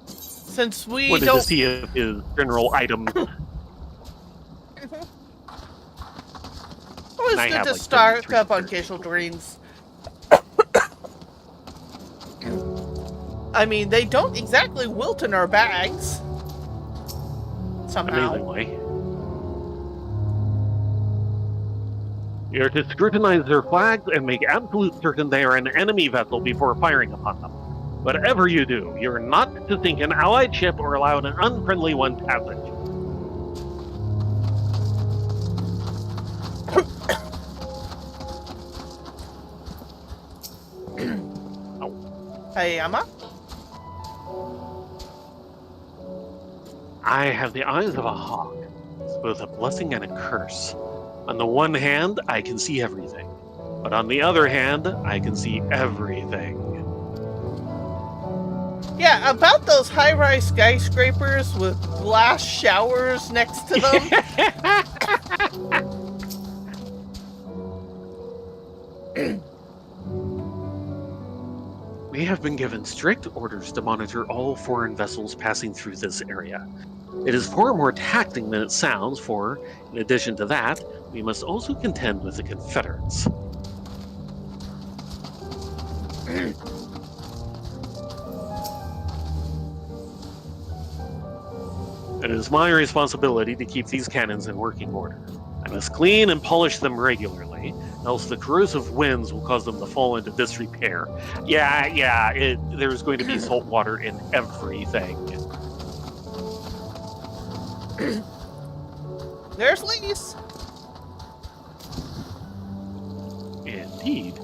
Since we Wanted don't to see if his general item. Always I good have, to like, stock 33 up on characters. occasional greens. I mean, they don't exactly wilt in our bags. Somehow. Amazingly. You are to scrutinize their flags and make absolute certain they are an enemy vessel before firing upon them. Whatever you do, you are not to sink an allied ship or allow an unfriendly one passage. Hayama? I have the eyes of a hawk. It's both a blessing and a curse. On the one hand, I can see everything. But on the other hand, I can see everything. Yeah, about those high-rise skyscrapers with glass showers next to them. We have been given strict orders to monitor all foreign vessels passing through this area. It is far more taxing than it sounds, for, in addition to that, we must also contend with the Confederates. It is my responsibility to keep these cannons in working order. I must clean and polish them regularly, else the corrosive winds will cause them to fall into disrepair. There's going to be salt water in everything. There's Lise. Indeed.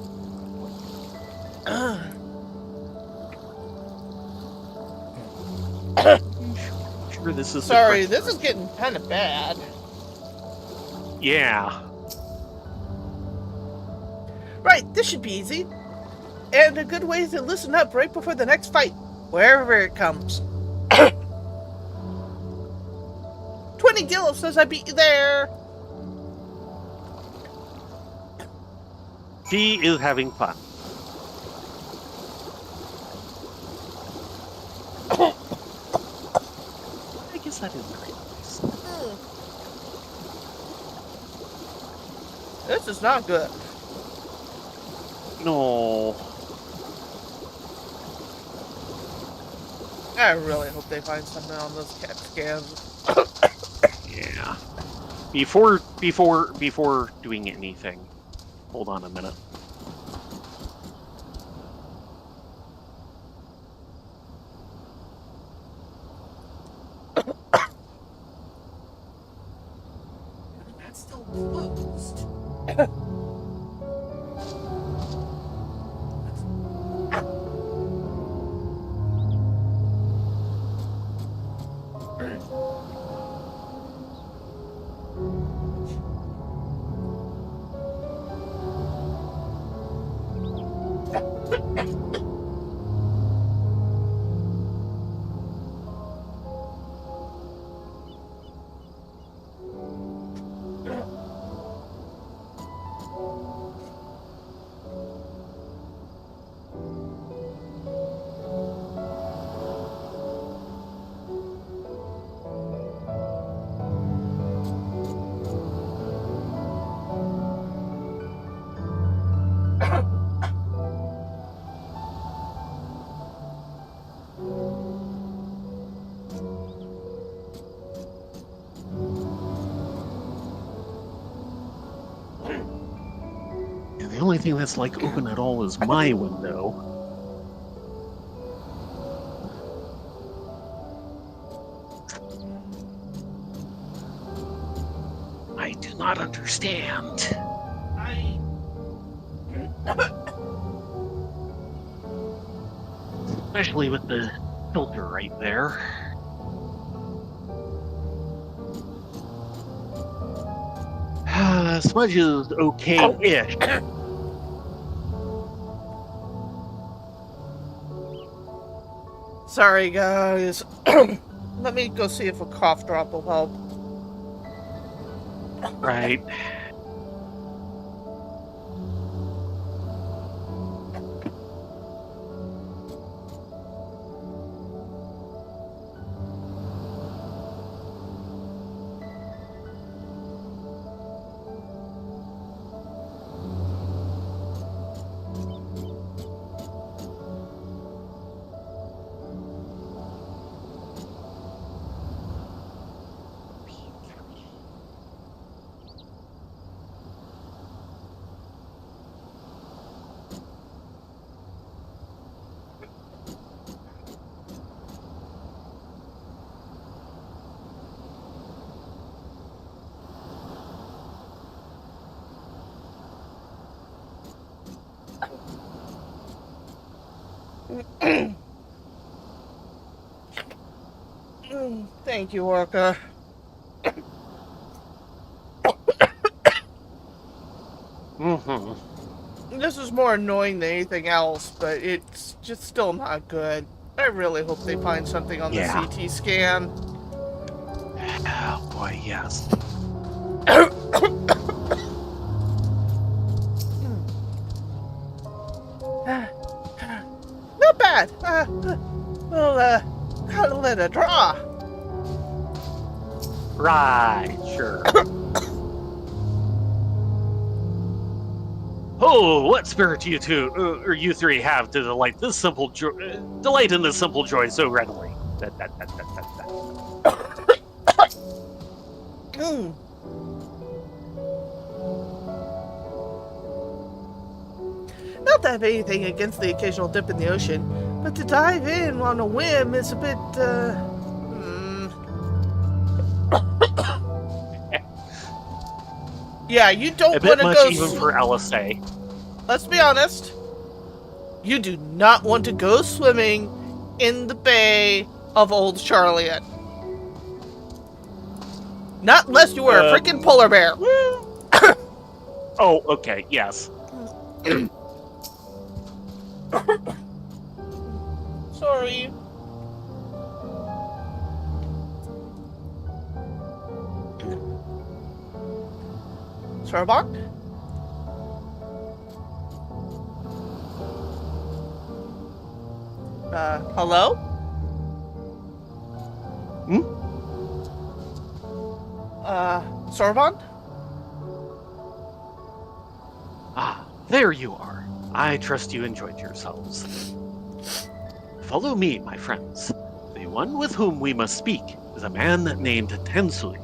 Sure, this is Sorry, this is getting kind of bad. Yeah. Right, this should be easy. And a good way to listen up right before the next fight, wherever it comes. 20 Gillo says I beat you there. He is having fun. that in very nice. This is not good. No. I really hope they find something on those CAT scans. Yeah. Before doing anything, hold on a minute. That's still closed. Yeah, the only thing that's like open at all is my window. I do not understand. Especially with the filter right there. Smudge is okay-ish. Sorry, guys. Let me go see if a cough drop will help. Right. Thank you, Orca. This is more annoying than anything else, but it's just still not good. I really hope they find something on the Yeah. CT scan. Oh boy, yes. Not bad. We'll call it a draw. Right, sure. Oh, what spirit you two, or you three, have to delight in this simple joy so readily? That. Not to have anything against the occasional dip in the ocean, but to dive in on a whim is a bit, Yeah, you don't A want bit to much go... even for LSA. Let's be honest. You do not want to go swimming in the bay of Old Charlotte. Not unless you were a freaking polar bear. Oh, okay, yes. Sorry. Starbuck? Hello? Sorbonne? Ah, there you are. I trust you enjoyed yourselves. Follow me, my friends. The one with whom we must speak is a man named Tensui.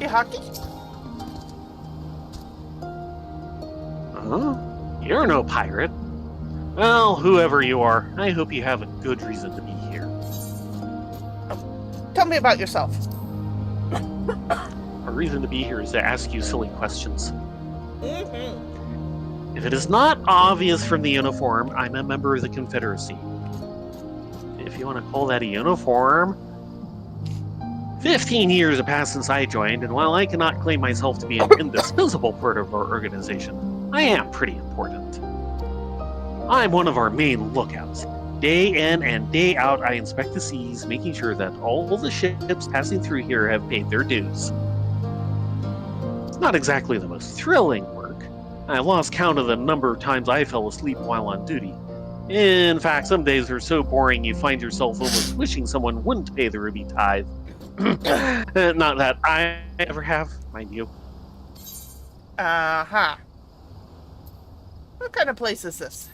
Hockey? Huh? You're no pirate. Well, whoever you are, I hope you have a good reason to be here. Tell me about yourself. Our reason to be here is to ask you silly questions. Mm-hmm. If it is not obvious from the uniform, I'm a member of the Confederacy. If you want to call that a uniform... 15 years have passed since I joined, and while I cannot claim myself to be an indispensable part of our organization, I am pretty important. I'm one of our main lookouts. Day in and day out, I inspect the seas, making sure that all the ships passing through here have paid their dues. It's not exactly the most thrilling work. I lost count of the number of times I fell asleep while on duty. In fact, some days are so boring you find yourself almost wishing someone wouldn't pay the ruby tithe. Not that I ever have, mind you. Uh-huh. What kind of place is this?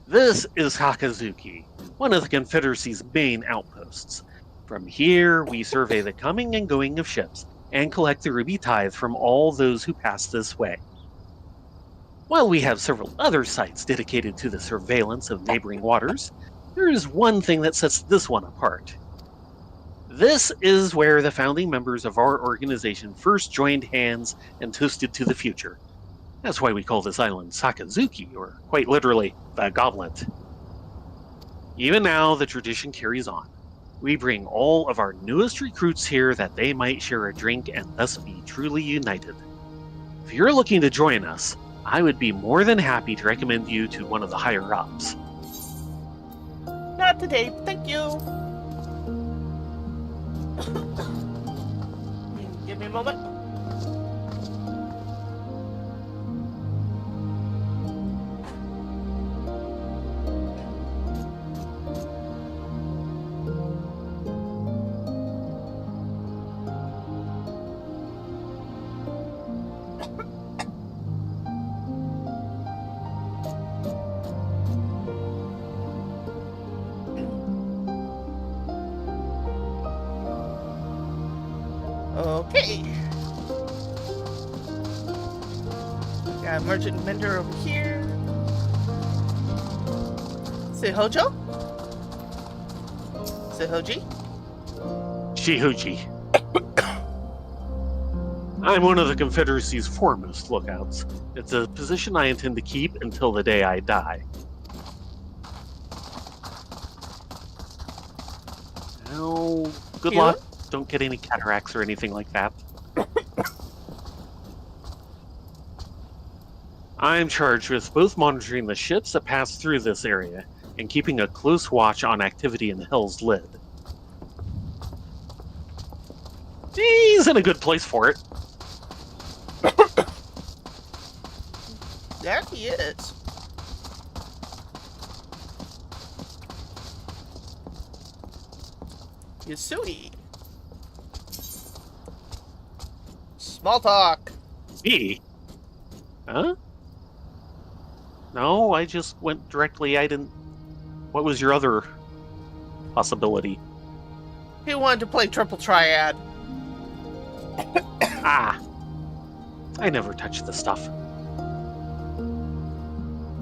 This is Hakazuki, one of the Confederacy's main outposts. From here, we survey the coming and going of ships and collect the ruby tithe from all those who pass this way. While we have several other sites dedicated to the surveillance of neighboring waters, there is one thing that sets this one apart. This is where the founding members of our organization first joined hands and toasted to the future. That's why we call this island Sakazuki, or quite literally, the Goblet. Even now, the tradition carries on. We bring all of our newest recruits here that they might share a drink and thus be truly united. If you're looking to join us, I would be more than happy to recommend you to one of the higher-ups. Not today, thank you. Give me a moment. Okay. Got a merchant vendor over here. Sehojo? Sehoji? Shihuji. I'm one of the Confederacy's foremost lookouts. It's a position I intend to keep until the day I die. Well, good You? luck. Don't get any cataracts or anything like that. I'm charged with both monitoring the ships that pass through this area and keeping a close watch on activity in Hell's Lid. He's in a good place for it. There he is. Yasui. Small talk. Me? Huh? No, I just went directly. I didn't... What was your other possibility? He wanted to play triple triad. Ah. I never touch the stuff.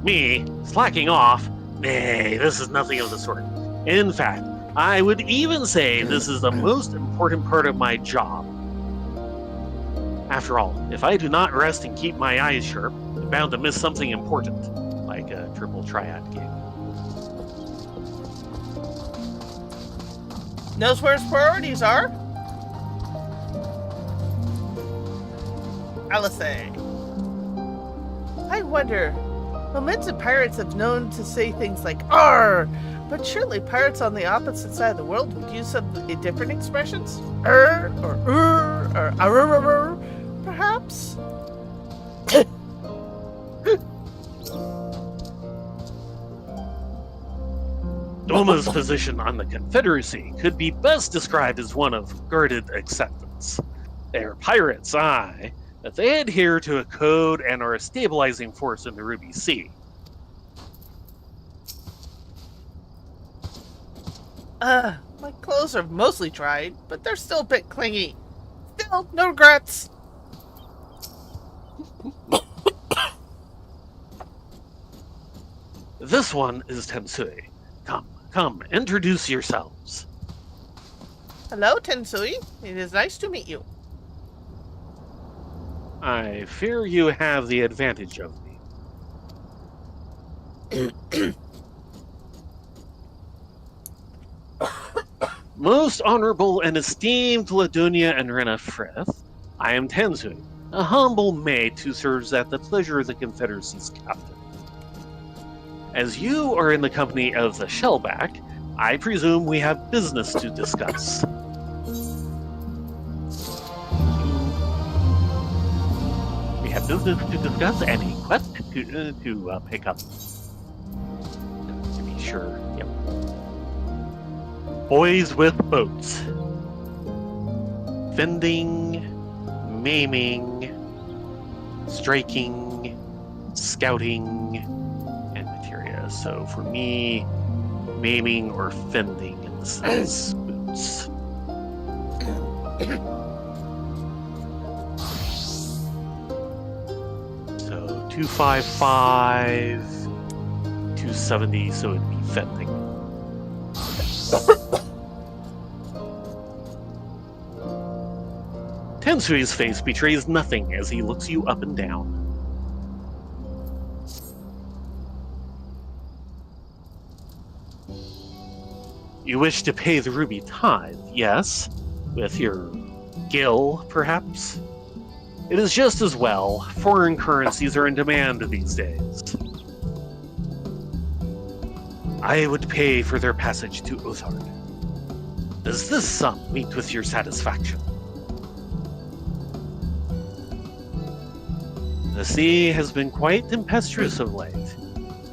Me? Slacking off? Nay, this is nothing of the sort. In fact, I would even say this is the most important part of my job. After all, if I do not rest and keep my eyes sharp, I'm bound to miss something important, like a triple triad game. Knows where his priorities are? Eorzea. I wonder, Momentum pirates have known to say things like "arr," but surely pirates on the opposite side of the world would use some different expressions? "Er" or or "arr," perhaps? Doma's position on the Confederacy could be best described as one of guarded acceptance. They are pirates, aye, but they adhere to a code and are a stabilizing force in the Ruby Sea. My clothes are mostly dried, but they're still a bit clingy. Still, no regrets. This one is Tensui. Come, introduce yourselves. Hello, Tensui. It is nice to meet you. I fear you have the advantage of me. Most honorable and esteemed Ladunia and Rena Frith, I am Tensui, a humble mate who serves at the pleasure of the Confederacy's captain. As you are in the company of the Shellback, I presume we have business to discuss. We have business to discuss and a quest to pick up. To be sure, yep. Boys with boats. Fending, maiming, striking, scouting, and materia. So for me, maiming or fending in the sense boots. So 255, 270, so it'd be fending. Tensui's face betrays nothing as he looks you up and down. You wish to pay the ruby tithe, yes? With your gil, perhaps? It is just as well. Foreign currencies are in demand these days. I would pay for their passage to Othard. Does this sum meet with your satisfaction? The sea has been quite tempestuous of late.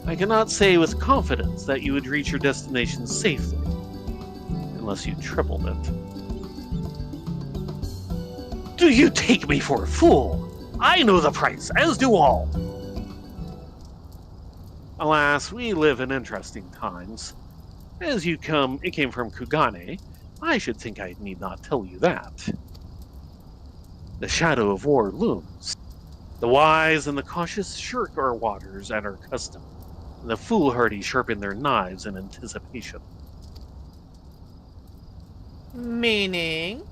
I cannot say with confidence that you would reach your destination safely, unless you tripled it. Do you take me for a fool? I know the price, as do all. Alas, we live in interesting times. As you came from Kugane, I should think I need not tell you that. The shadow of war looms. The wise and the cautious shirk our waters and our custom, and the foolhardy sharpen their knives in anticipation. Meaning?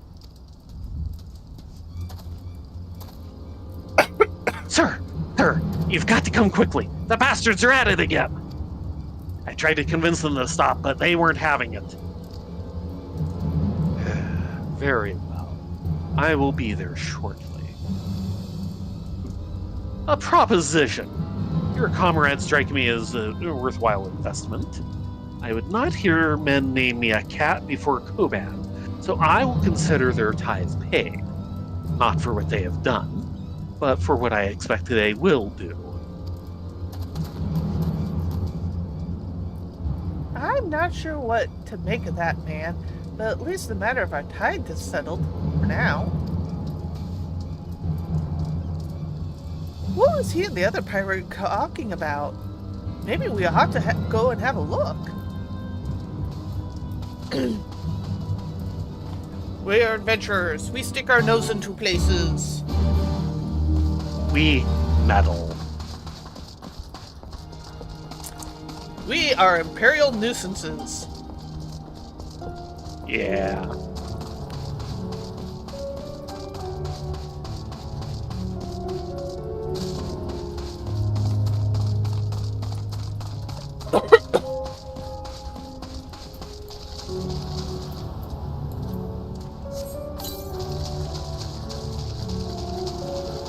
Sir, you've got to come quickly. The bastards are at it again. I tried to convince them to stop, but they weren't having it. Very well. I will be there shortly. A proposition. Your comrades strike me as a worthwhile investment. I would not hear men name me a cat before Koban, so I will consider their tithe paid. Not for what they have done, but for what I expect they will do. I'm not sure what to make of that, man, but at least the matter of our tithe is settled for now. What was he and the other pirate talking about? Maybe we ought to go and have a look. We are adventurers. We stick our nose into places. We meddle. We are imperial nuisances. Yeah.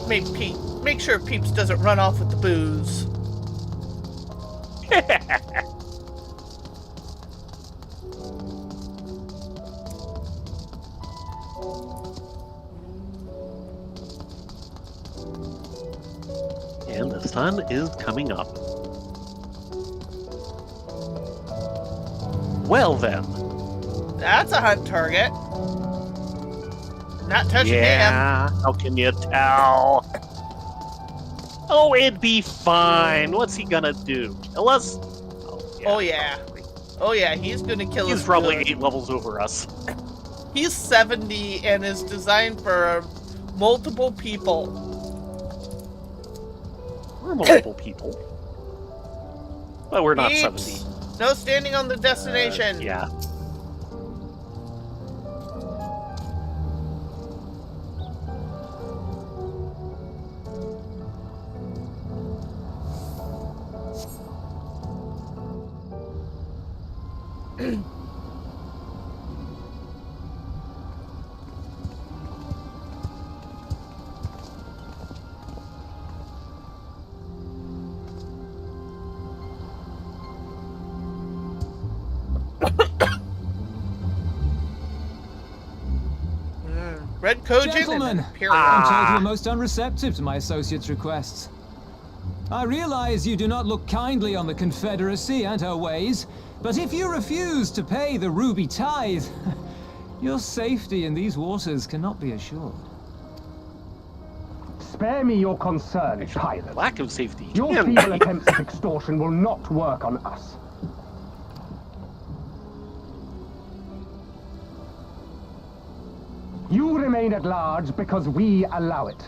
make sure Peeps doesn't run off with the booze. And the sun is coming up. Well then. That's a hunt target. Not touching him. Yeah, how can you tell? Oh, it'd be fine. What's he gonna do? Unless... Oh yeah. Oh yeah, he's gonna kill us. He's probably good. 8 levels over us. He's 70 and is designed for multiple people. We're multiple people. But we're not Peeps. 70. No standing on the destination. Yeah. Red Kojin Gentlemen, and Imperial. I'm told you're most unreceptive to my associate's requests. I realize you do not look kindly on the Confederacy and her ways, but if you refuse to pay the ruby tithe, your safety in these waters cannot be assured. Spare me your concern, pilot. Lack of safety. Your can feeble be. attempts at extortion will not work on us. You remain at large because we allow it.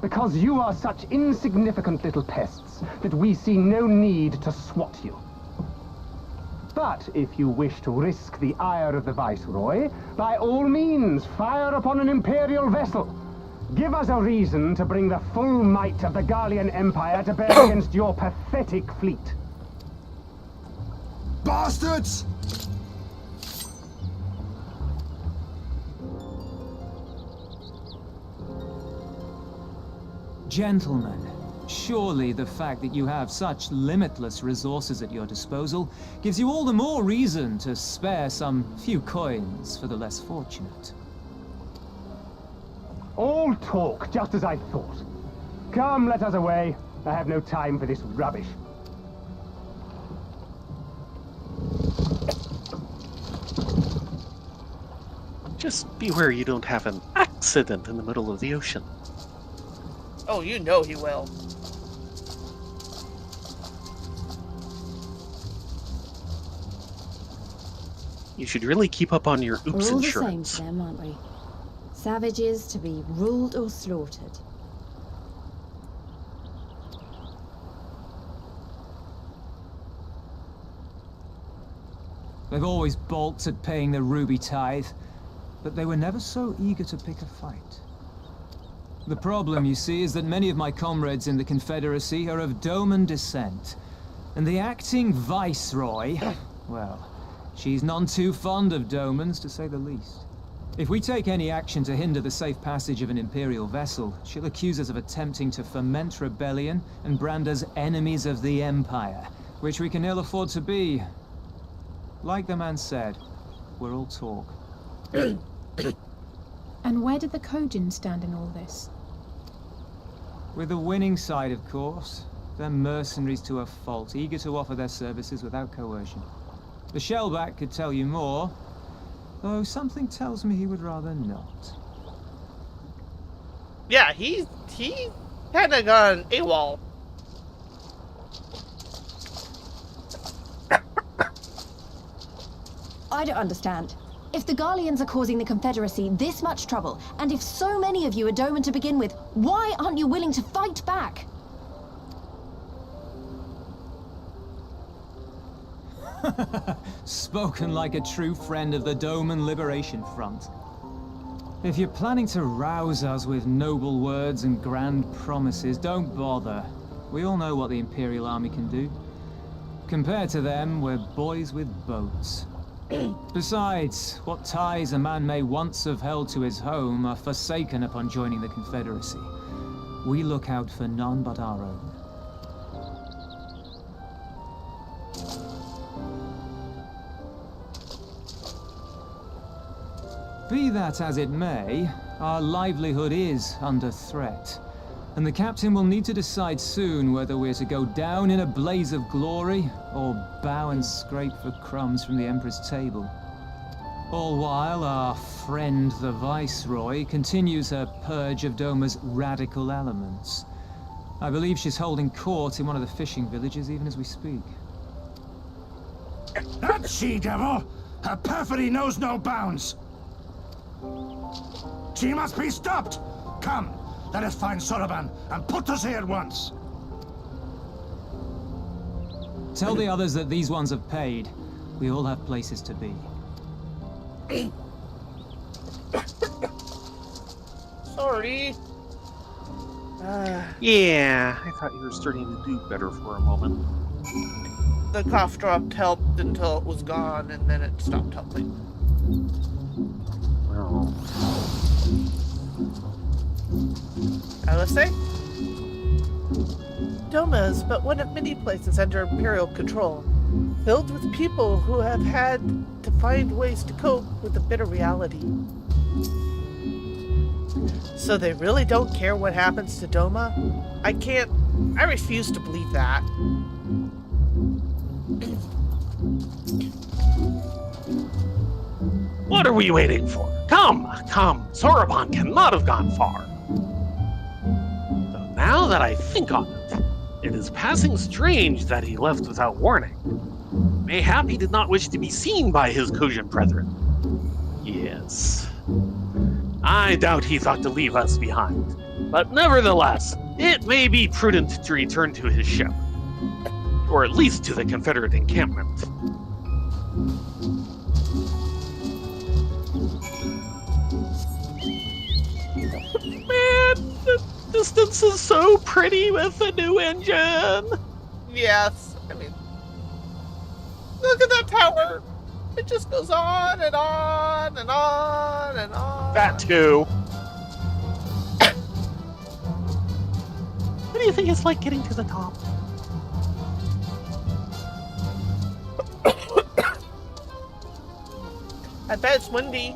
Because you are such insignificant little pests that we see no need to swat you. But if you wish to risk the ire of the Viceroy, by all means, fire upon an Imperial vessel. Give us a reason to bring the full might of the Garlean Empire to bear against your pathetic fleet. Bastards! Gentlemen, surely the fact that you have such limitless resources at your disposal gives you all the more reason to spare some few coins for the less fortunate. All talk, just as I thought. Come, let us away. I have no time for this rubbish. Just beware you don't have an accident in the middle of the ocean. Oh, you know he will. You should really keep up on your oops We're all the same insurance. to them, aren't we? Savages to be ruled or slaughtered. They've always balked at paying the ruby tithe, but they were never so eager to pick a fight. The problem, you see, is that many of my comrades in the Confederacy are of Doman descent, and the acting Viceroy, well, she's none too fond of Domans, to say the least. If we take any action to hinder the safe passage of an Imperial vessel, she'll accuse us of attempting to foment rebellion and brand us enemies of the Empire, which we can ill afford to be. Like the man said, we're all talk. And where did the Kojin stand in all this? With the winning side, of course. They're mercenaries to a fault, eager to offer their services without coercion. The Shellback could tell you more, though something tells me he would rather not. Yeah, he kind of gone AWOL. I don't understand. If the Garleans are causing the Confederacy this much trouble, and if so many of you are Doman to begin with, why aren't you willing to fight back? Spoken like a true friend of the Doman Liberation Front. If you're planning to rouse us with noble words and grand promises, don't bother. We all know what the Imperial Army can do. Compared to them, we're boys with boats. Besides, what ties a man may once have held to his home are forsaken upon joining the Confederacy. we look out for none but our own. Be that as it may, our livelihood is under threat, and the captain will need to decide soon whether we're to go down in a blaze of glory or bow and scrape for crumbs from the Emperor's table. All while our friend the Viceroy continues her purge of Doma's radical elements. I believe she's holding court in one of the fishing villages even as we speak. That she-devil! Her perfidy knows no bounds! She must be stopped! Come, let us find Hareband and put to sea at once! Tell the others that these ones have paid. We all have places to be. Sorry. Yeah, I thought you were starting to do better for a moment. The cough drop helped until it was gone, and then it stopped helping. Well, I was saying, Doma is but one of many places under Imperial control, filled with people who have had to find ways to cope with the bitter reality. So they really don't care what happens to Doma? I refuse to believe that. what are we waiting for? Come! Hareband cannot have gone far. Though now that I think on it, it is passing strange that he left without warning. Mayhap he did not wish to be seen by his Kojin brethren. Yes. I doubt he thought to leave us behind. But nevertheless, it may be prudent to return to his ship. Or at least to the Confederate encampment. Man, the distance is so pretty with the new engine. Yes, I mean, look at that tower. It just goes on and on and on and on. That too. What do you think it's like getting to the top? I bet it's windy.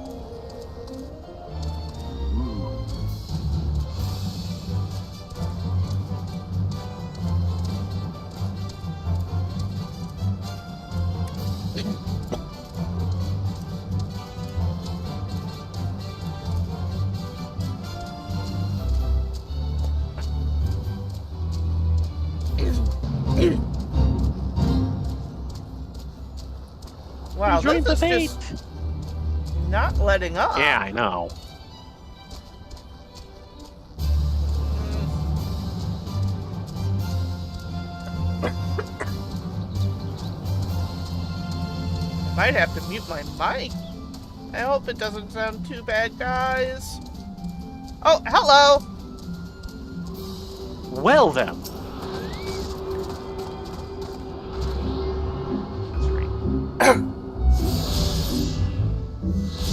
Wow, Enjoying this the is fate. just not letting up. Yeah, I know. Might have to mute my mic. I hope it doesn't sound too bad, guys. Oh, hello! Well then. That's right.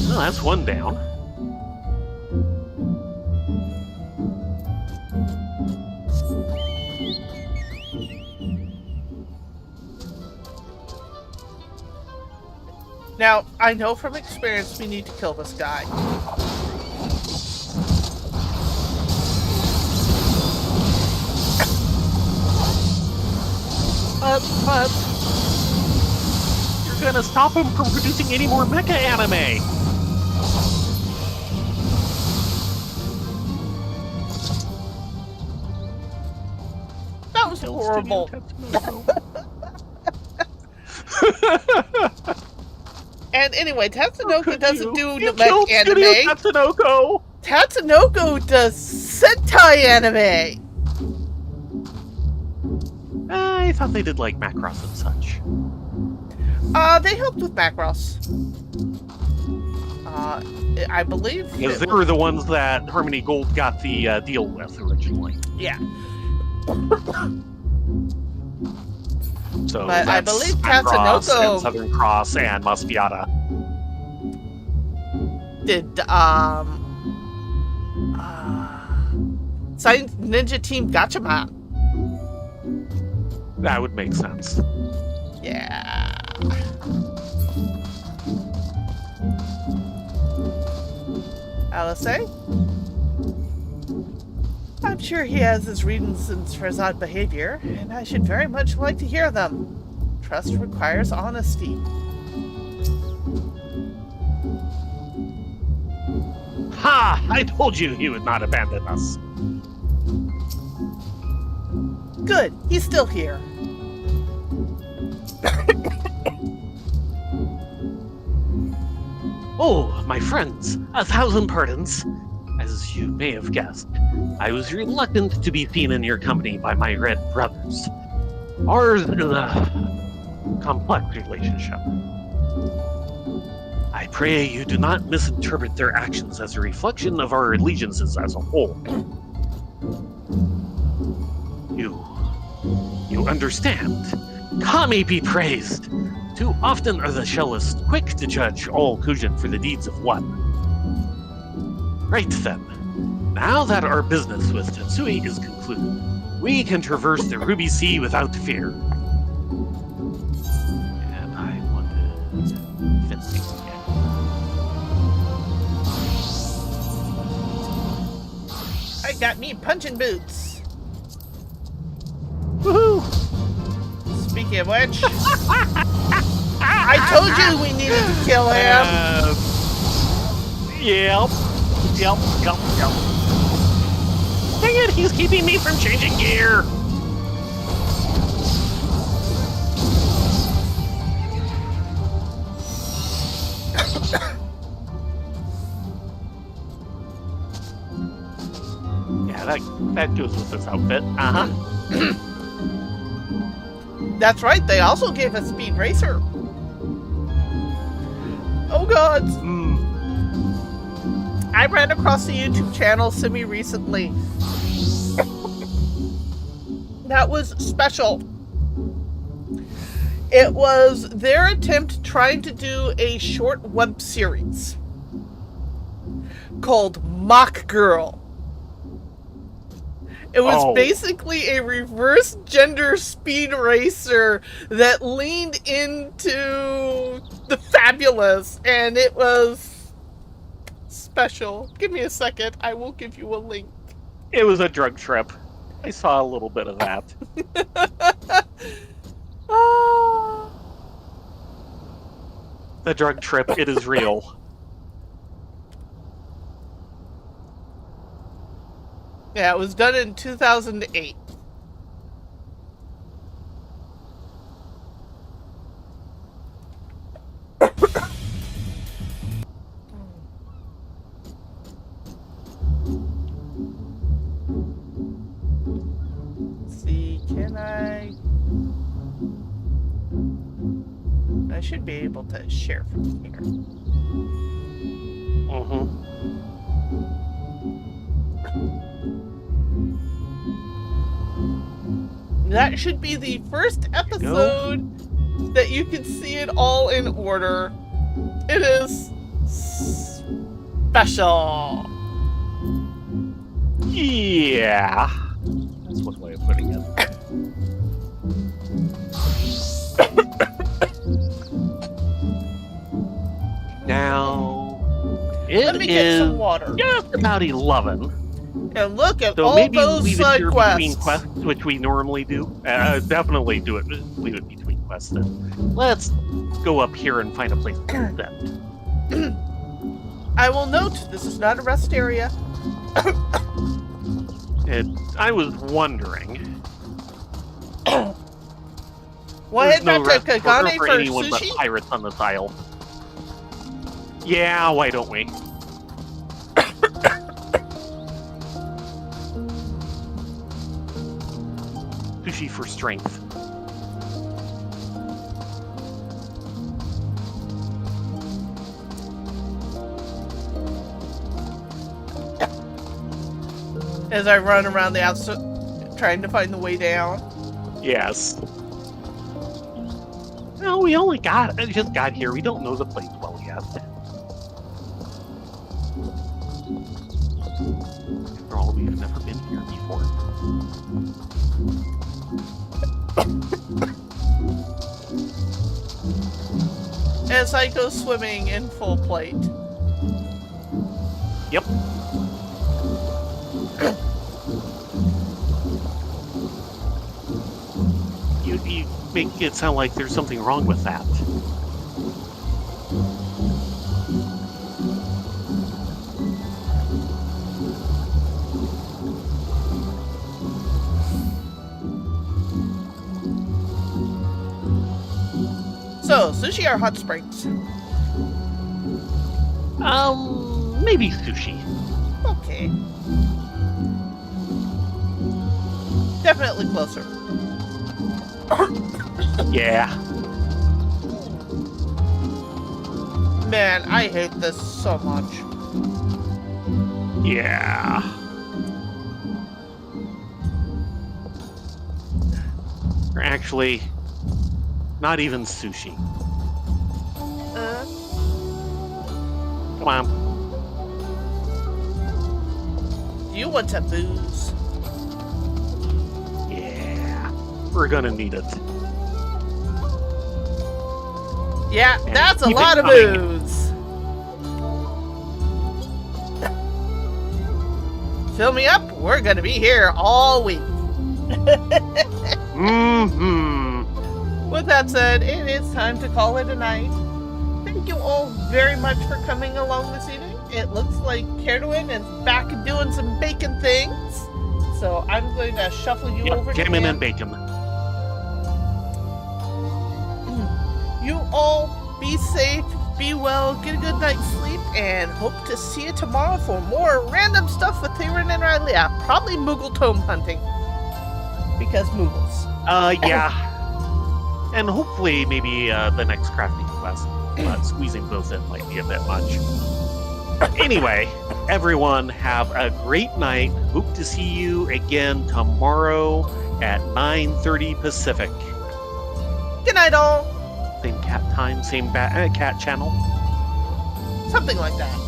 Well, that's one down. Now, I know from experience we need to kill this guy. But you're gonna stop him from producing any more mecha anime. That was horrible. And anyway, Tatsunoko doesn't do You mech killed Studio anime. Tatsunoko. Tatsunoko does Sentai anime. I thought they did like Macross and such. They helped with Macross. I believe. Because they were the ones that Harmony Gold got the deal with originally. Yeah. So But I that's believe Macross Tatsunoko- and Southern Cross and Maspiata. Did Signed Ninja Team Gotchaman. That would make sense. Yeah. Alice? I'm sure he has his reasons for his odd behavior, and I should very much like to hear them. Trust requires honesty. Ha! I told you he would not abandon us. Good, he's still here. Oh, my friends, 1,000 pardons. As you may have guessed, I was reluctant to be seen in your company by my red brothers. Ours is a complex relationship. I pray you do not misinterpret their actions as a reflection of our allegiances as a whole. You understand. Kami be praised. Too often are the Shellists quick to judge all Kujin for the deeds of one. Right then. Now that our business with Tensui is concluded, we can traverse the Ruby Sea without fear. And I want to fit things again. I got me punching boots. Woohoo! Speaking of which, I told you we needed to kill him. Yep. Dang it, he's keeping me from changing gear. Yeah, that goes with this outfit. Uh-huh. That's right, they also gave us Speed Racer. Oh god. I ran across the YouTube channel semi-recently. That was special. It was their attempt trying to do a short web series called Mock Girl. It was basically a reverse gender speed racer that leaned into the fabulous, and it was special. Give me a second. I will give you a link. It was a drug trip. I saw a little bit of that. The drug trip, it is real. Yeah, it was done in 2008. Let's see, can I should be able to share from here. That should be the first episode that you can see it all in order. It is special. Yeah. That's one way of putting it. Now, Let me get some water. Just about 11. And look at So all maybe those leave it side here quests. between quests, which we normally do. Definitely do it. Leave it between quests then. Let's go up here and find a place to set. I will note, this is not a rest area. I was wondering. Well, There's head back rest to Kagane for for anyone but sushi? pirates on this isle. Yeah, why don't we? Sushi for strength. As I run around the outside, trying to find the way down. Yes. No, we just got here. We don't know the place well yet. After all, we've never been here before. As I go swimming in full plate. Yep. You make it sound like there's something wrong with that. So, sushi or hot springs? Maybe sushi. Okay. Definitely closer. Yeah. Man, I hate this so much. Yeah. Or actually, not even sushi. Come on. You want to booze? Yeah. We're gonna need it. Yeah, And that's a keep it lot of coming. booze. Fill me up. We're gonna be here all week. Mm-hmm. With that said, it is time to call it a night. Thank you all very much for coming along this evening. It looks like Kerwin is back doing some bacon things. So I'm going to shuffle you over to Jamming him. and bacon. You all be safe, be well, get a good night's sleep, and hope to see you tomorrow for more random stuff with Theron and Riley. Probably Moogle tome hunting. Because Moogles. Yeah. And hopefully maybe the next crafting class. Squeezing both in might be a bit much. Anyway, everyone have a great night. Hope to see you again tomorrow at 9:30 Pacific. Good night, all. Same cat time, same cat channel. Something like that.